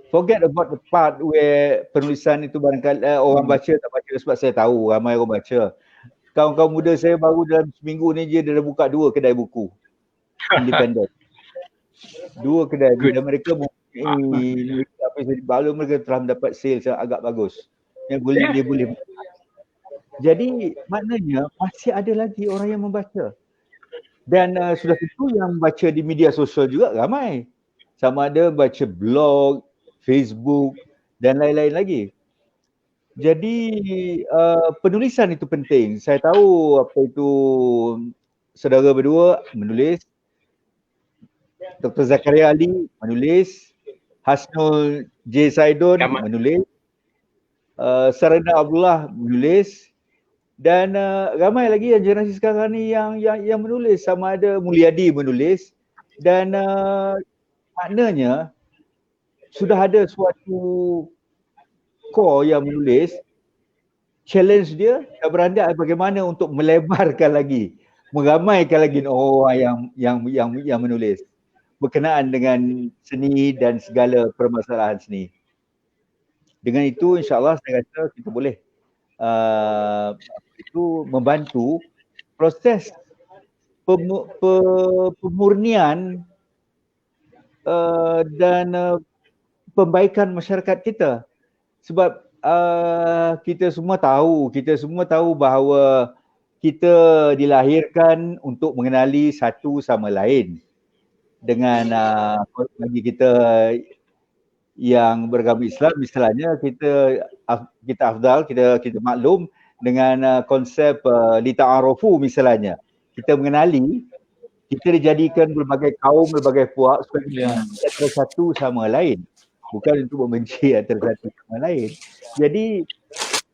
Forget about the part where penulisan itu barangkali orang baca tak baca, sebab saya tahu ramai orang baca. Kawan-kawan muda saya baru dalam seminggu ni dia dah buka 2 kedai buku independen. 2 kedai dan mereka mempunyai apa yang baru mereka telah mendapat sales yang agak bagus. Yang boleh dia boleh. Jadi maknanya masih ada lagi orang yang membaca. Dan sudah tentu yang membaca di media sosial juga ramai. Sama ada baca blog, Facebook dan lain-lain lagi. Jadi penulisan itu penting. Saya tahu apa itu saudara berdua menulis, Dr. Zakaria Ali menulis, Hasnul J. Saidon menulis, Sarana Abdullah menulis, dan ramai lagi yang generasi sekarang ni yang menulis. Sama ada Mulyadi menulis, dan maknanya sudah ada suatu core yang menulis. Challenge dia berandai bagaimana untuk melebarkan lagi, meramaikan lagi orang yang menulis berkenaan dengan seni dan segala permasalahan seni. Dengan itu insya-Allah saya rasa kita boleh itu membantu proses pemurnian dan pembaikan masyarakat kita. Sebab kita semua tahu bahawa kita dilahirkan untuk mengenali satu sama lain. Dengan bagi kita yang beragama Islam, misalnya kita afdal, kita maklum dengan konsep lita'arufu misalnya. Kita mengenali, kita dijadikan berbagai kaum, berbagai puak supaya kita satu sama lain. Bukan untuk membenci antara satu sama lain. Jadi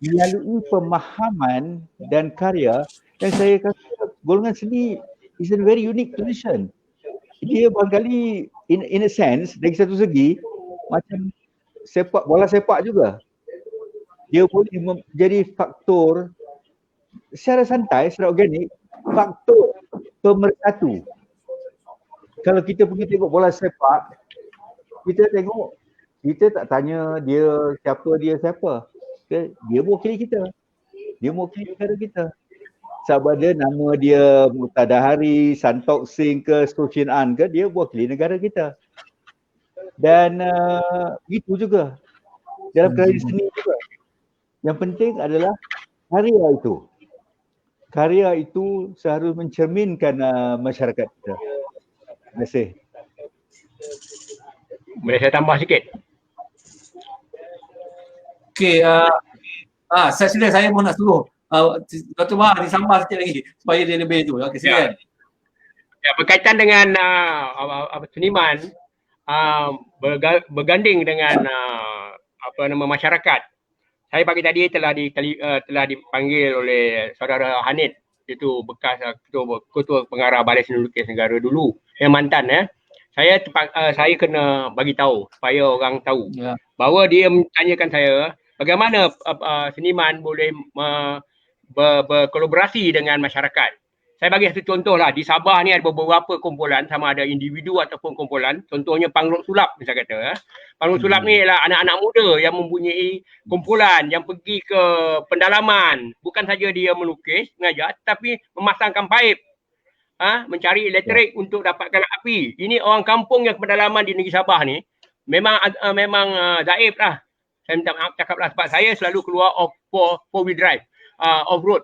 melalui pemahaman dan karya, dan saya kata golongan seni is a very unique position. Dia barangkali in a sense, dari satu segi macam bola sepak juga. Dia boleh menjadi faktor secara santai, secara organik, faktor pemersatu. Kalau kita pergi tengok bola sepak, kita tengok, kita tak tanya dia siapa. Dia mewakili kita. Dia mewakili negara kita. Sebab ada nama dia Muqtada Hari, Santokh Singh ke, Sochin An ke, dia mewakili negara kita. Dan itu juga dalam karya seni juga. Yang penting adalah karya itu seharusnya mencerminkan masyarakat kita. Terima kasih. Boleh saya tambah sikit? Okey, saya mau nak suruh Dr. Wah disambah sikit lagi supaya dia lebih tu. Okey, silakan. Ya, berkaitan dengan seniman berganding dengan masyarakat. Saya pagi tadi telah dipanggil oleh saudara Hanid, itu bekas ketua pengarah Balai Seni Lukis Negara dulu, yang mantan saya kena bagi tahu supaya orang tahu bahawa dia mentanyakan saya bagaimana seniman boleh berkolaborasi dengan masyarakat. Saya bagi satu contoh lah, di Sabah ni ada beberapa kumpulan, sama ada individu ataupun kumpulan. Contohnya Pangrok Sulap misalnya kata. Pangrok Sulap ni ialah anak-anak muda yang mempunyai kumpulan yang pergi ke pendalaman. Bukan saja dia melukis, mengajar, tapi memasangkan paip. Mencari elektrik untuk dapatkan api. Ini orang kampung yang ke pendalaman di negeri Sabah ni memang zaif lah. Saya minta maaf cakap lah, sebab saya selalu keluar four-wheel drive, off-road.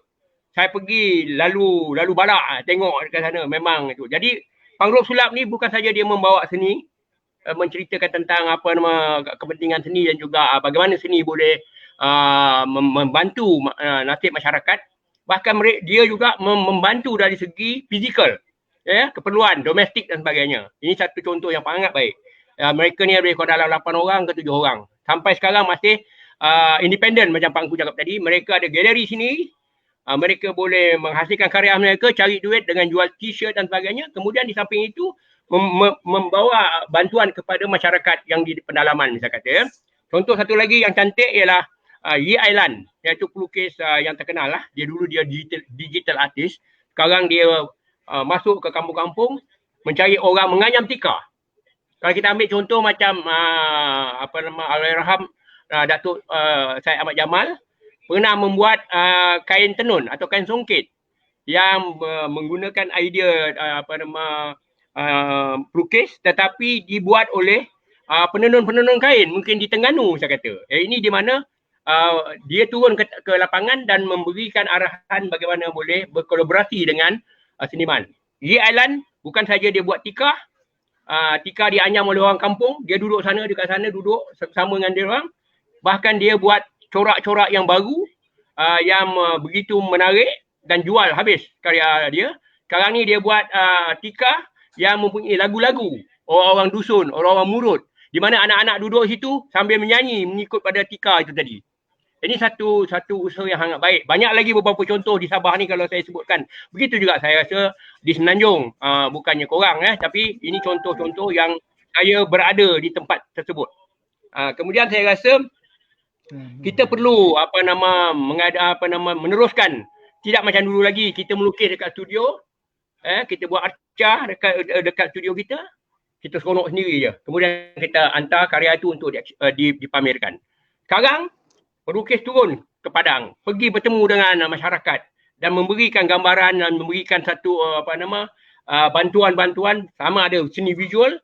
Saya pergi lalu balak tengok dekat sana, memang itu. Jadi Pangrok Sulap ni bukan saja dia membawa seni, menceritakan tentang kepentingan seni dan juga bagaimana seni boleh membantu nasib masyarakat. Bahkan dia juga membantu dari segi fizikal, keperluan domestik dan sebagainya. Ini satu contoh yang sangat baik. Mereka ni lebih kurang dalam 8 orang ke 7 orang. Sampai sekarang masih independen macam Pak Angku cakap tadi. Mereka ada galeri sini. Mereka boleh menghasilkan karya mereka, cari duit dengan jual t-shirt dan sebagainya. Kemudian di samping itu membawa bantuan kepada masyarakat yang di pendalaman misalnya kata. Contoh satu lagi yang cantik ialah Yi Ailan, iaitu pelukis yang terkenal lah. Dia dulu digital artist. Sekarang dia masuk ke kampung-kampung mencari orang menganyam tikar. Kalau kita ambil contoh macam Allahyarham Datuk Syed Ahmad Jamal pernah membuat kain tenun atau kain songket yang menggunakan idea pelukis, tetapi dibuat oleh penenun-penenun kain, mungkin di Terengganu saya kata. Ini di mana dia turun ke lapangan dan memberikan arahan bagaimana boleh berkolaborasi dengan seniman. Ye Island bukan saja dia buat tikar, tikar dia anyam oleh orang kampung, dia duduk sana, dekat sana duduk sama dengan dia orang. Bahkan dia buat corak-corak yang baru yang begitu menarik dan jual habis karya dia. Sekarang ni dia buat tikar yang mempunyai lagu-lagu orang-orang dusun, orang-orang murut, di mana anak-anak duduk situ sambil menyanyi mengikut pada tikar itu tadi. Ini satu usaha yang sangat baik. Banyak lagi beberapa contoh di Sabah ni kalau saya sebutkan. Begitu juga saya rasa di Semenanjung. Bukannya korang tapi ini contoh-contoh yang saya berada di tempat tersebut. Kemudian saya rasa kita perlu meneruskan. Tidak macam dulu lagi kita melukis dekat studio, kita buat arcah dekat studio kita seronok sendiri je. Kemudian kita hantar karya itu untuk dipamerkan. Sekarang pelukis turun ke padang, pergi bertemu dengan masyarakat dan memberikan gambaran dan memberikan satu bantuan-bantuan, sama ada seni visual,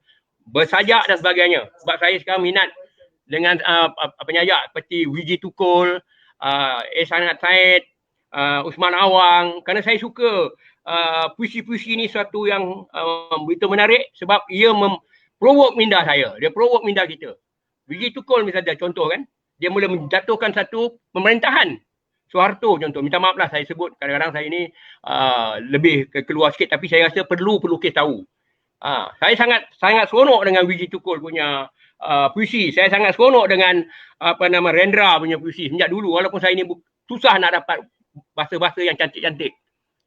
bersajak dan sebagainya. Sebab saya sekarang minat dengan penyajak seperti Wiji Tukul, Ehsanat Said, Usman Awang, kerana saya suka puisi-puisi ni suatu yang begitu menarik sebab ia provoke minda saya, dia provoke minda kita. Wiji Tukul misalnya contoh kan, dia mula menjatuhkan satu pemerintahan. Soeharto contoh, minta maaf lah saya sebut, kadang-kadang saya ini lebih keluar sikit, tapi saya rasa perlu pelukis tahu. Saya sangat seronok dengan Wiji Tukul punya puisi. Saya sangat seronok dengan Rendra punya puisi sejak dulu, walaupun saya ini susah nak dapat bahasa-bahasa yang cantik-cantik.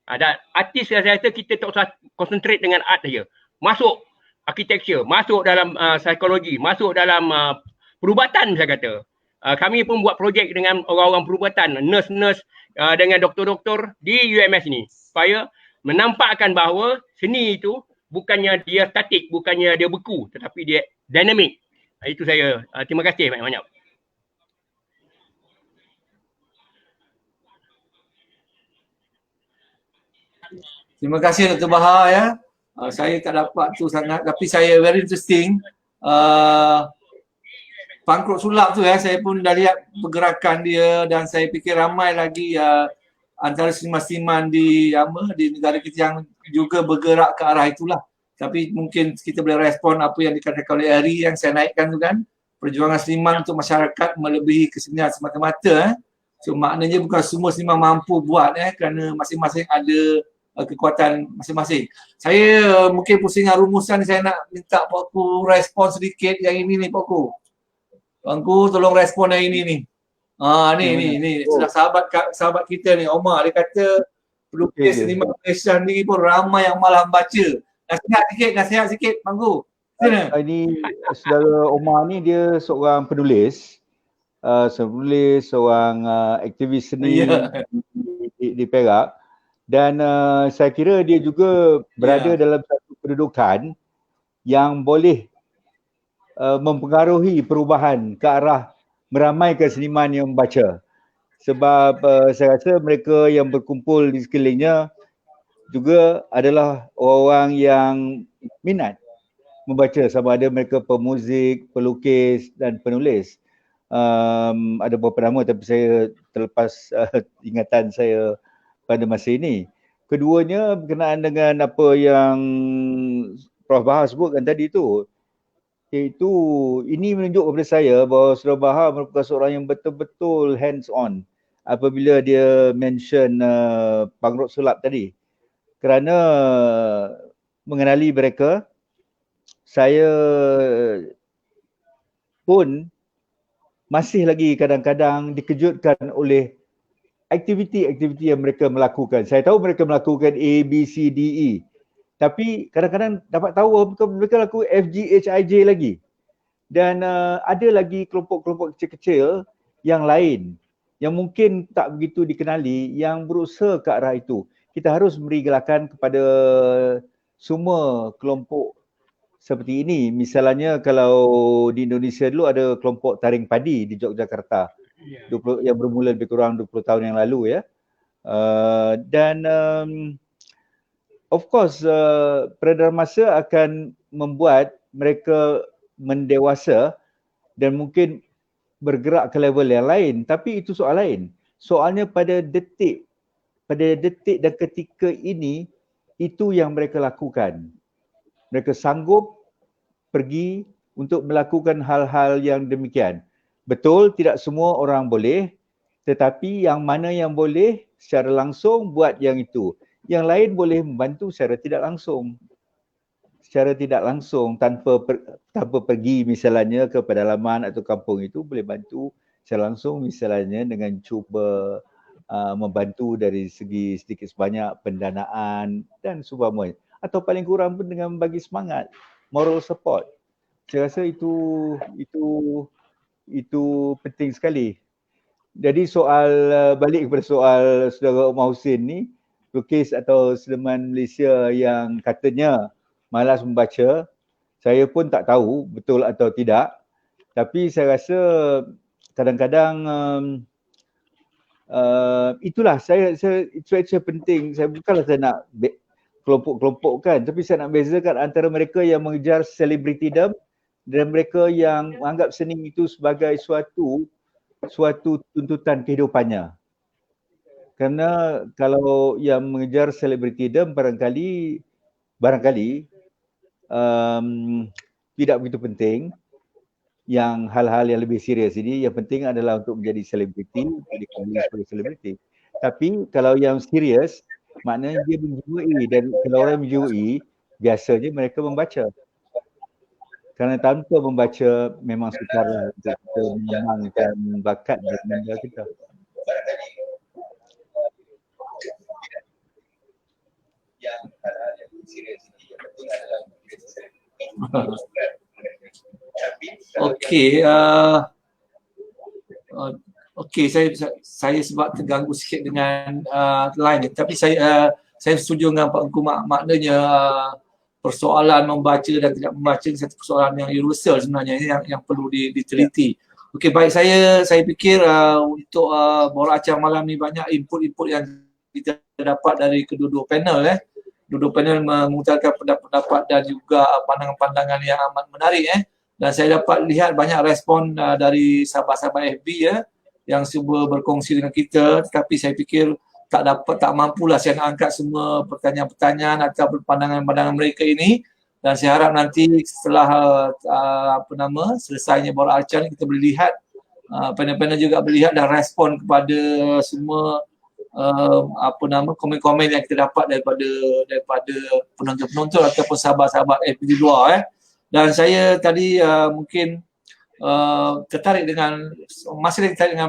Dan artis saya rasa kita tak usah concentrate dengan art saja. Masuk architecture, masuk dalam psikologi, masuk dalam perubatan saya kata. Kami pun buat projek dengan orang-orang perubatan, nurse-nurse dengan doktor-doktor di UMS ni, supaya menampakkan bahawa seni itu bukannya dia statik, bukannya dia beku, tetapi dia dynamic. Itu saya. Terima kasih banyak-banyak. Terima kasih Dr. Bahar ya. Saya tak dapat tu sangat, tapi saya very interesting. Pangkrut Sulap tu saya pun dah lihat pergerakan dia dan saya fikir ramai lagi antara seniman-seniman di negara kita yang juga bergerak ke arah itulah. Tapi mungkin kita boleh respon apa yang dikatakan oleh Ari yang saya naikkan tu kan, perjuangan seniman untuk masyarakat melebihi kesenian semata-mata. So maknanya bukan semua seniman mampu buat kerana masing-masing ada kekuatan masing-masing. Saya mungkin pusingan rumusan ni, saya nak minta Pak Ku respon sedikit yang ini ni Pak Ku. Bangku tolong respon yang ini ni. Ni sahabat kita ni Omar, dia kata pelukis seniman Malaysia sendiri pun ramai yang malah baca. Nasihat sikit Bangku. Ini saudara Omar ni dia seorang penulis, seorang aktivis seni di Perak, dan saya kira dia juga berada dalam satu kedudukan yang boleh mempengaruhi perubahan ke arah meramaikan seniman yang membaca. Sebab saya rasa mereka yang berkumpul di sekelilingnya juga adalah orang yang minat membaca, sama ada mereka pemuzik, pelukis dan penulis. Ada beberapa nama tapi saya terlepas ingatan saya pada masa ini. Keduanya berkenaan dengan apa yang Prof Bahar sebutkan tadi tu, iaitu ini menunjuk kepada saya bahawa Saudara Bahar merupakan seorang yang betul-betul hands on apabila dia mention Pangkrut Sulap tadi. Kerana mengenali mereka, saya pun masih lagi kadang-kadang dikejutkan oleh aktiviti-aktiviti yang mereka melakukan. Saya tahu mereka melakukan A, B, C, D, E. Tapi kadang-kadang dapat tahu mereka lakukan F, G, H, I, J lagi. Dan ada lagi kelompok-kelompok kecil-kecil yang lain yang mungkin tak begitu dikenali yang berusaha ke arah itu. Kita harus beri galakan kepada semua kelompok seperti ini. Misalnya kalau di Indonesia dulu ada kelompok taring padi di Yogyakarta. Yang bermula lebih kurang 20 tahun yang lalu ya. Dan of course, peredaran masa akan membuat mereka mendewasa dan mungkin bergerak ke level yang lain, tapi itu soal lain. Soalnya pada detik dan ketika ini, itu yang mereka lakukan. Mereka sanggup pergi untuk melakukan hal-hal yang demikian. Betul, tidak semua orang boleh, tetapi yang mana yang boleh secara langsung buat yang itu. Yang lain boleh membantu secara tidak langsung. Secara tidak langsung tanpa pergi misalnya ke pedalaman atau kampung itu, boleh bantu secara langsung misalnya dengan cuba membantu dari segi sedikit sebanyak pendanaan dan seumpamanya. Atau paling kurang pun dengan bagi semangat, moral support. Saya rasa itu penting sekali. Jadi soal balik kepada soal saudara Omar Hussein ni, pelukis atau seniman Malaysia yang katanya malas membaca, saya pun tak tahu betul atau tidak. Tapi saya rasa kadang-kadang itulah saya penting. Saya bukanlah saya nak kelompok-kelompokkan, tapi saya nak bezakan antara mereka yang mengejar celebritydom dan mereka yang menganggap seni itu sebagai suatu tuntutan kehidupannya. Kerana kalau yang mengejar celebritydom barangkali tidak begitu penting. Yang hal-hal yang lebih serius ini, yang penting adalah untuk menjadi selebriti, dikenali sebagai selebriti. Tapi kalau yang serius, maknanya dia menjiwai, dan kalau orang menjiwai, biasanya mereka membaca. Kerana tanpa membaca memang sukar untuk kita mengembangkan bakat dan minda kita. Okey, okey, saya sebab terganggu sikit dengan line ni, tapi saya setuju dengan Pak Engku, maknanya persoalan membaca dan tidak membaca satu persoalan yang universal sebenarnya, yang perlu diteliti. Okey, baik, saya fikir untuk borak acara malam ni banyak input-input yang kita dapat dari kedua-dua panel. Dua-dua panel mengutarakan pendapat-pendapat dan juga pandangan-pandangan yang amat menarik. Dan saya dapat lihat banyak respon dari sahabat-sahabat FB yang cuba berkongsi dengan kita, tetapi saya fikir tak mampulah saya nak angkat semua pertanyaan-pertanyaan atau pandangan-pandangan mereka ini. Dan saya harap nanti setelah selesainya borak acara kita boleh lihat, panel-panel juga boleh lihat dan respon kepada semua komen-komen yang kita dapat daripada penonton-penonton ataupun sahabat-sahabat FB di luar. Dan saya tadi mungkin tertarik dengan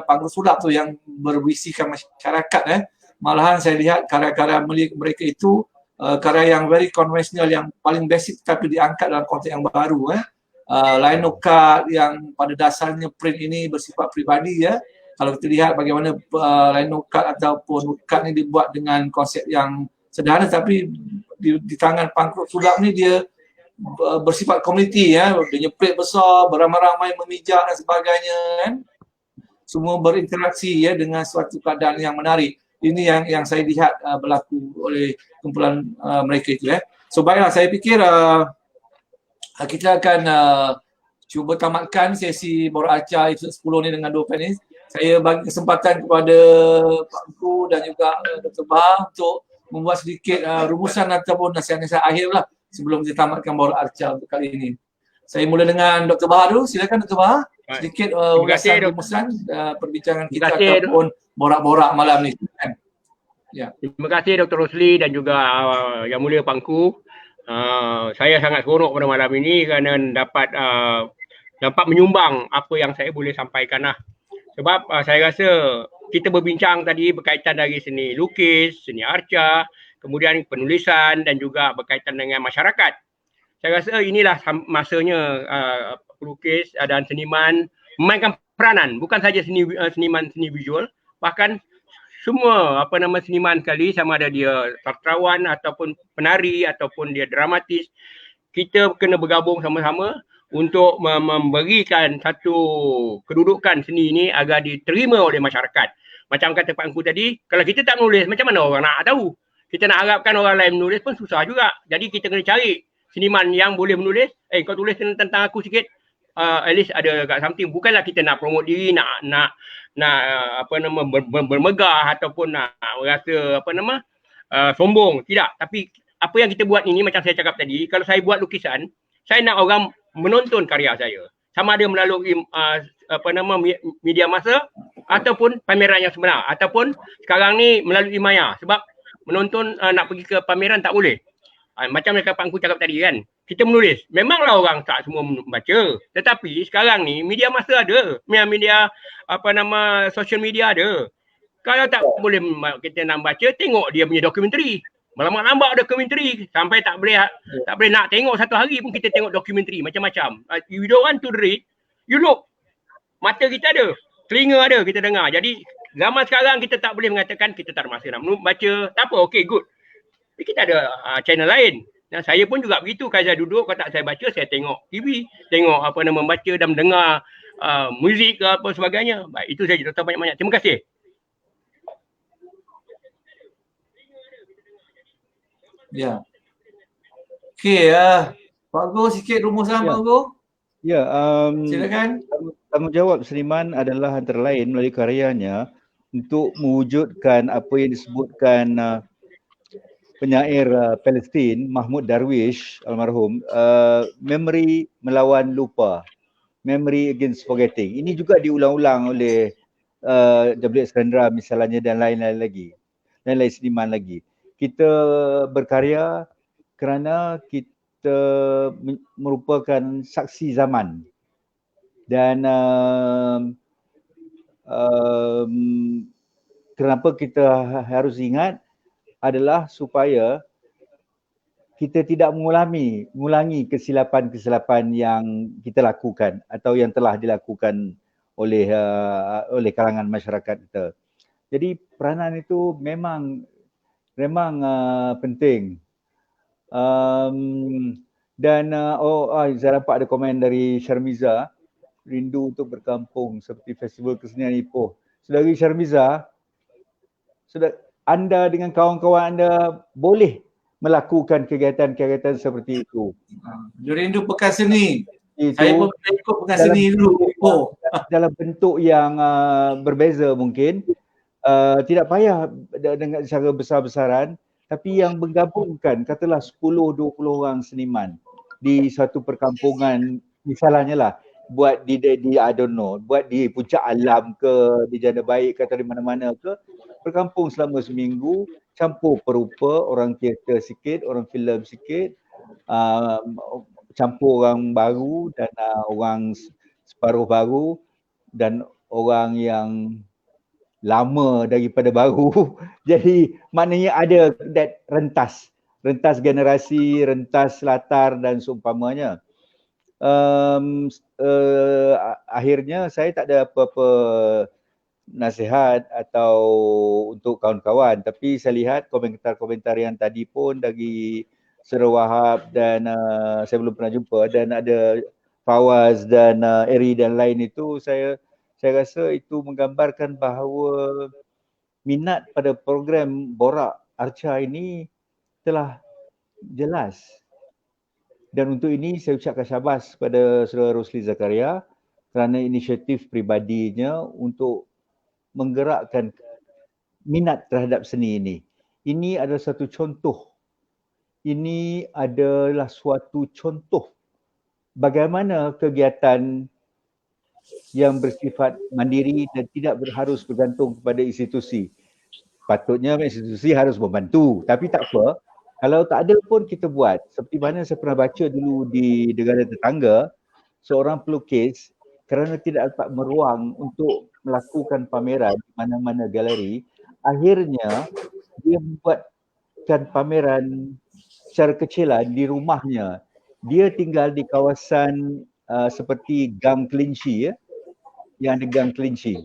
panggung sulap tu yang berwisikan masyarakat. Malahan saya lihat karya-karya mereka itu karya yang very konvensional, yang paling basic tapi diangkat dalam konteks yang baru. Lino card yang pada dasarnya print ini bersifat peribadi. Kalau kita lihat bagaimana lino card ataupun card ni dibuat dengan konsep yang sederhana, tapi di tangan panggung sulap ni dia bersifat komuniti. Dia nyeprit besar, beramai-ramai memijak dan sebagainya. Semua berinteraksi dengan suatu keadaan yang menarik. Ini yang saya lihat berlaku oleh kumpulan mereka itu. So baiklah, saya fikir kita akan cuba tamatkan sesi borak acara episod 10 ni dengan dua panelis. Saya bagi kesempatan kepada Pak Engku dan juga Dr. Bahar untuk membuat sedikit rumusan ataupun nasihat-nasihat akhir lah sebelum kita tamatkan borak acara untuk kali ini. Saya mula dengan Dr. Bahar dulu. Silakan Dr. Bahar. Sedikit rumusan perbincangan kita ataupun borak-borak malam ni. Ya. Terima kasih Dr. Rosli dan juga Yang Mulia Pak Engku. Saya sangat seronok pada malam ini kerana dapat menyumbang apa yang saya boleh sampaikan lah. Sebab saya rasa kita berbincang tadi berkaitan dari seni lukis, seni arca, kemudian penulisan dan juga berkaitan dengan masyarakat. Saya rasa inilah masanya pelukis dan seniman memainkan peranan, bukan saja seniman seni visual, bahkan semua seniman sekali, sama ada dia sastrawan ataupun penari ataupun dia dramatis, kita kena bergabung sama-sama untuk memberikan satu kedudukan seni ini agar diterima oleh masyarakat. Macam kata Pak Engku tadi, kalau kita tak menulis, macam mana orang nak tahu? Kita nak harapkan orang lain menulis pun susah juga. Jadi kita kena cari seniman yang boleh menulis. Kau tulis tentang aku sikit. at least ada kat something. Bukanlah kita nak promote diri, nak bermegah ataupun nak rasa sombong. Tidak. Tapi apa yang kita buat ini, macam saya cakap tadi, kalau saya buat lukisan, saya nak orang menonton karya saya. Sama ada melalui media massa ataupun pameran yang sebenar, ataupun sekarang ni melalui maya. Sebab menonton nak pergi ke pameran tak boleh. Macam yang Pak Angku cakap tadi kan, kita menulis. Memanglah orang tak semua membaca. Tetapi sekarang ni media massa ada, media social media ada. Kalau tak boleh kita nak baca, tengok dia punya dokumentari. Lambat-lambat dokumentari sampai tak boleh nak tengok satu hari pun kita tengok dokumentari macam-macam. You don't want to read, you look. Mata kita ada, telinga ada, kita dengar. Jadi zaman sekarang kita tak boleh mengatakan kita tak ada masa nak baca. Tak apa, okay, good. Tapi kita ada channel lain. Dan saya pun juga begitu. Kalau saya duduk, kalau tak saya baca, saya tengok TV, tengok membaca dan mendengar muzik ke apa sebagainya. Baik, itu saja. Dr. Banyak-banyak. Terima kasih. Ya. Okey, Pak Go sikit rumusan Pak Go. Ya, Silakan. Tanggungjawab seniman adalah antara lain melalui karyanya untuk mewujudkan apa yang disebutkan penyair Palestin Mahmud Darwish almarhum, memory melawan lupa, memory against forgetting. Ini juga diulang-ulang oleh W.S. Rendra misalnya dan lain-lain lagi, dan lain seniman lagi. Kita berkarya kerana kita merupakan saksi zaman dan kenapa kita harus ingat adalah supaya kita tidak mengulangi kesilapan-kesilapan yang kita lakukan atau yang telah dilakukan oleh kalangan masyarakat kita. Jadi peranan itu memang penting. Dan saya dapat ada komen dari Syarmiza, rindu untuk berkampung seperti Festival Kesenian Ipoh. Saudari Syarmiza, anda dengan kawan-kawan anda boleh melakukan kegiatan-kegiatan seperti itu. Dia rindu pekan seni. Itu Saya pun ikut pekan seni dulu. Dalam bentuk yang berbeza mungkin. Tidak payah dengan secara besar-besaran, tapi yang menggabungkan katalah 10-20 orang seniman di satu perkampungan, misalnya lah buat di I don't know, buat di Puncak Alam ke, di Jana Baik ke, atau di mana-mana ke, berkampung selama seminggu, campur perupa, orang teater sikit, orang filem sikit, campur orang baru dan orang separuh baru dan orang yang lama daripada baru. Jadi maknanya ada that rentas generasi, rentas latar dan seumpamanya. Akhirnya saya tak ada apa-apa nasihat atau untuk kawan-kawan, tapi saya lihat komentar-komentar yang tadi pun dari Saudara Wahab dan saya belum pernah jumpa, dan ada Fawaz dan Eri dan lain itu, saya rasa itu menggambarkan bahawa minat pada program Borak Arca ini telah jelas. Dan untuk ini saya ucapkan syabas pada Saudara Rosli Zakaria kerana inisiatif pribadinya untuk menggerakkan minat terhadap seni ini. Ini adalah satu contoh. Ini adalah suatu contoh bagaimana kegiatan yang bersifat mandiri dan tidak harus bergantung kepada institusi. Patutnya institusi harus membantu, tapi tak apa. Kalau tak ada pun kita buat. Seperti mana saya pernah baca dulu di negara tetangga, seorang pelukis kerana tidak dapat meruang untuk melakukan pameran di mana-mana galeri, akhirnya dia membuatkan pameran secara kecilan di rumahnya. Dia tinggal di kawasan seperti Gang Kelinci, yang ada Gang Kelinci.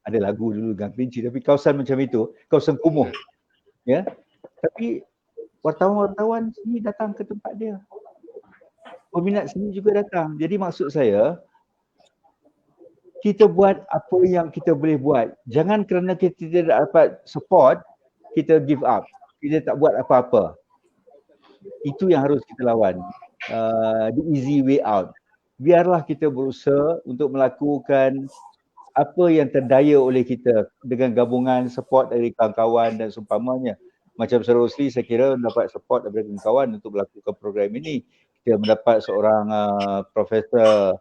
Ada lagu dulu Gang Kelinci, tapi kawasan macam itu, kawasan kumuh. Ya. Tapi wartawan-wartawan sini datang ke tempat dia. Peminat seni juga datang. Jadi maksud saya, kita buat apa yang kita boleh buat. Jangan kerana kita tidak dapat support, kita give up. Kita tak buat apa-apa. Itu yang harus kita lawan. The easy way out. biarlah kita berusaha untuk melakukan apa yang terdaya oleh kita dengan gabungan support dari kawan-kawan dan seumpamanya. Macam Sir Rosli, saya kira mendapat support daripada kawan-kawan untuk melakukan program ini. Kita mendapat seorang profesor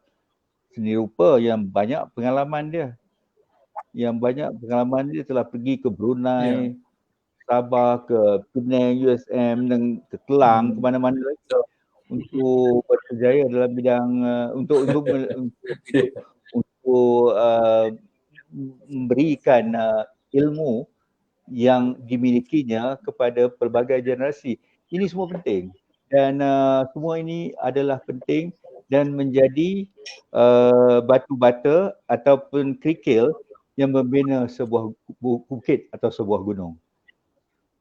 seni rupa yang banyak pengalaman dia. Dia telah pergi ke Brunei, Sabah, ke Penang, USM dan ke Kelang, ke mana-mana lagi untuk berjaya dalam bidang untuk memberikan ilmu yang dimilikinya kepada pelbagai generasi. Ini semua penting dan semua ini adalah penting dan menjadi batu bata ataupun kerikil yang membina sebuah bukit atau sebuah gunung.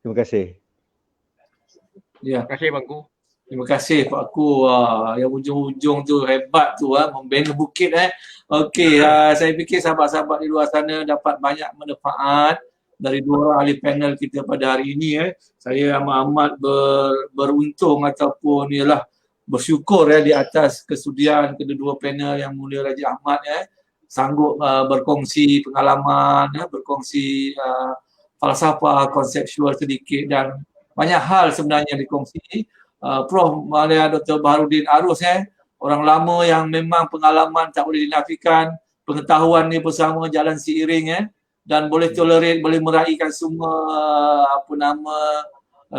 Terima kasih. Ya. Terima kasih Bangku. Terima kasih Pak Aku. Yang ujung-ujung tu hebat tu, membina bukit. Okey, saya fikir sahabat-sahabat di luar sana dapat banyak manfaat dari dua ahli panel kita pada hari ini. Saya amat beruntung ataupun ialah bersyukur di atas kesudian kedua-dua panel yang mulia Raja Ahmad sanggup berkongsi pengalaman, berkongsi falsafah konseptual sedikit dan banyak hal sebenarnya dikongsi. Prof. Malia Dr. Baharudin Arus orang lama yang memang pengalaman tak boleh dinafikan, pengetahuan ni bersama jalan seiring dan boleh tolerate, boleh meraihkan semua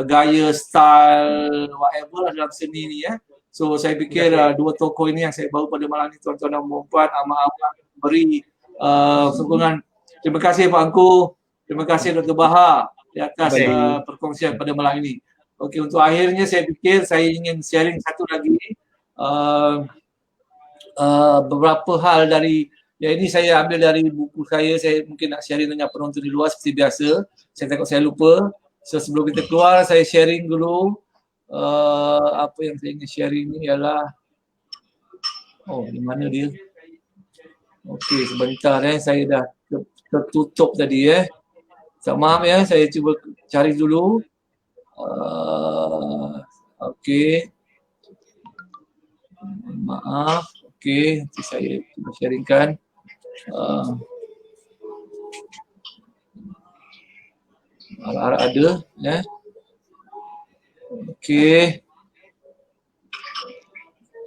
gaya, style, whatever lah dalam seni ni So saya fikir dua tokoh ini yang saya bawa pada malam ni, tuan-tuan dan puan-puan, amat-amat beri sokongan. Terima kasih Pak Angku, terima kasih Dr. Bahar di atas perkongsian pada malam ini. Okey, untuk akhirnya saya fikir saya ingin sharing satu lagi beberapa hal dari ini saya ambil dari buku saya mungkin nak sharing dengan penonton di luar seperti biasa. Saya takut saya lupa. So sebelum kita keluar saya sharing dulu apa yang saya ingin sharing ni ialah di mana dia? Okey, sebentar saya dah tertutup tadi maaf saya cuba cari dulu. Okey. Maaf. Okey, nanti saya cuba sharingkan. Harap ada Okey.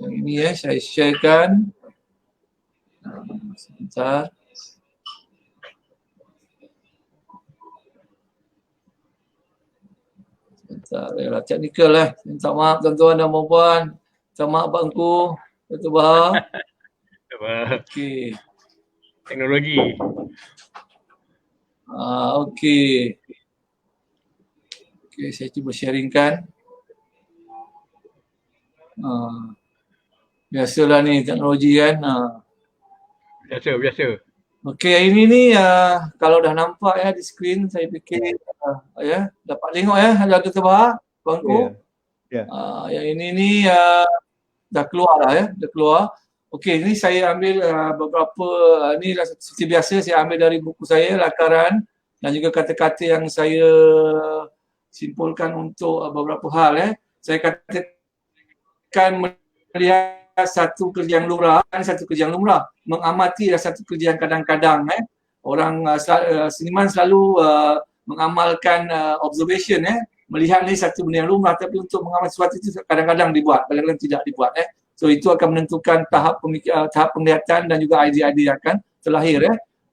Yang ini saya sharekan. Sebentar. Yalah, teknikal minta maaf tuan-tuan dan puan-puan. Minta maaf Bangku, Dr. Bahar. Okey. Teknologi. Okey. Okey, saya cuba sharingkan. Biasalah ni teknologi kan. Biasa. Okey, ini ni kalau dah nampak di skrin saya fikir dapat tengok ada Dr. Bahar, Bangku. Yang ini ni dah keluar dah keluar. Okey, ini saya ambil beberapa ni seperti biasa saya ambil dari buku saya Lakaran dan juga kata-kata yang saya simpulkan untuk beberapa hal Saya katakan melihat satu kerja yang lumrah, mengamati satu kerja yang kadang-kadang orang seniman selalu mengamalkan observation melihat ni satu benda yang lumrah, tapi untuk mengamati sesuatu itu kadang-kadang dibuat, kadang-kadang tidak dibuat So itu akan menentukan tahap penglihatan dan juga idea-idea akan terlahir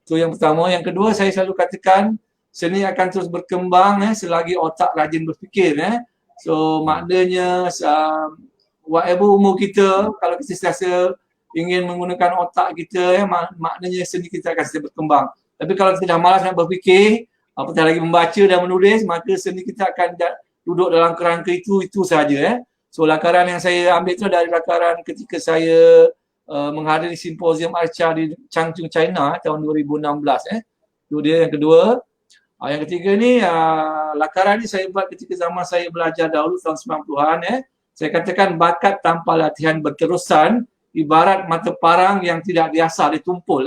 So yang pertama. Yang kedua, saya selalu katakan seni akan terus berkembang selagi otak rajin berfikir So maknanya whatever umur kita, kalau kita sentiasa ingin menggunakan otak kita maknanya seni kita akan sentiasa berkembang. Tapi kalau kita dah malas nak berfikir, apatah lagi membaca dan menulis, maka seni kita akan duduk dalam kerangka itu sahaja So lakaran yang saya ambil itu dari lakaran ketika saya menghadiri simposium Archa di Changchun, China tahun 2016 Itu dia yang kedua. Yang ketiga ni lakaran ni saya buat ketika zaman saya belajar dahulu tahun 90-an Saya katakan bakat tanpa latihan berterusan ibarat mata parang yang tidak diasah, ditumpul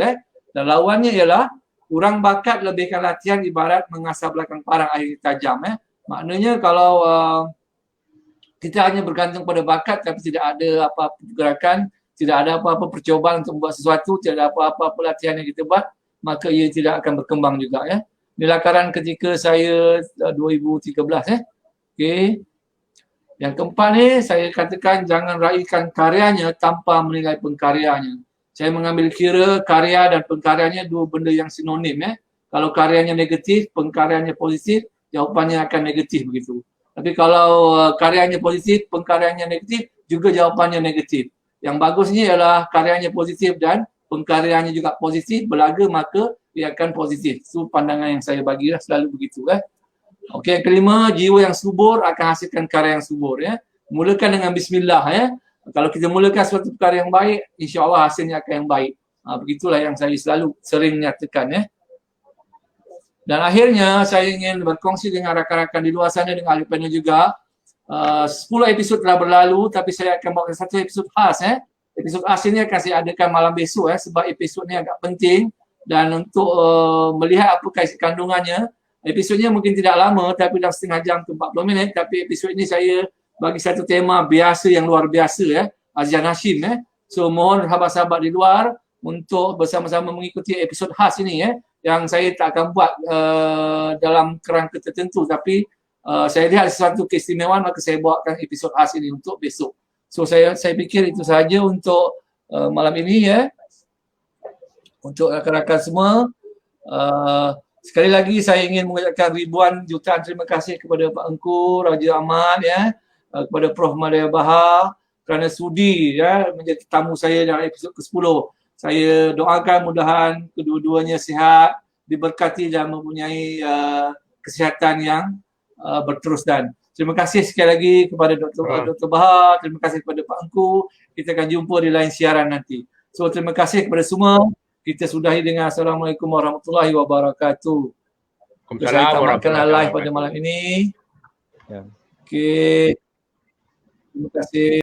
Dan lawannya ialah kurang bakat lebihkan latihan ibarat mengasah belakang parang air tajam Maknanya kalau kita hanya bergantung pada bakat tapi tidak ada apa-apa pergerakan, tidak ada apa-apa percobaan untuk buat sesuatu, tidak ada apa-apa pelatihan yang kita buat, maka ia tidak akan berkembang juga ya. Ini lakaran ketika saya 2013 Okey. Yang keempat ni saya katakan jangan raikan karyanya tanpa menilai pengkaryanya. Saya mengambil kira karya dan pengkaryanya dua benda yang sinonim Kalau karyanya negatif, pengkaryanya positif, jawapannya akan negatif begitu. Tapi kalau karyanya positif, pengkaryanya negatif, juga jawapannya negatif. Yang bagusnya ialah karyanya positif dan pengkaryanya juga positif, belaga maka dia akan positif. Itu pandangan yang saya bagilah selalu begitu Okey, yang kelima, jiwa yang subur akan hasilkan karya yang subur Mulakan dengan bismillah Kalau kita mulakan suatu perkara yang baik, insya-Allah hasilnya akan yang baik. Begitulah yang saya selalu sering nyatakan Dan akhirnya saya ingin berkongsi dengan rakan-rakan di luar sana dengan ahli panel juga. 10 episod telah berlalu tapi saya akan bawa satu episod khas Episod khas ini akan saya adakan malam besok sebab episod ni agak penting dan untuk melihat apakah isi kandungannya. Episodnya mungkin tidak lama tapi dalam setengah jam ke 40 minit tapi episod ini saya bagi satu tema biasa yang luar biasa Azian Hashim So mohon sahabat-sahabat di luar untuk bersama-sama mengikuti episod khas ini yang saya tak akan buat dalam kerangka tertentu tapi saya lihat sesuatu keistimewaan maka saya bawakan episod khas ini untuk besok. So saya fikir itu sahaja untuk malam ini Untuk rakan-rakan semua sekali lagi saya ingin mengucapkan ribuan jutaan terima kasih kepada Pak Engku, Raja Ahmad kepada Prof Madaya Bahar kerana sudi menjadi tamu saya dalam episod ke-10. Saya doakan mudahan kedua-duanya sihat, diberkati dan mempunyai kesihatan yang berteruskan. Terima kasih sekali lagi kepada Dr. Bahar, terima kasih kepada Pak Engku. Kita akan jumpa di lain siaran nanti. So terima kasih kepada semua. Kita sudahi dengan Assalamualaikum warahmatullahi wabarakatuh. Saya tamatkan live pada malam ini. Okey. Terima kasih.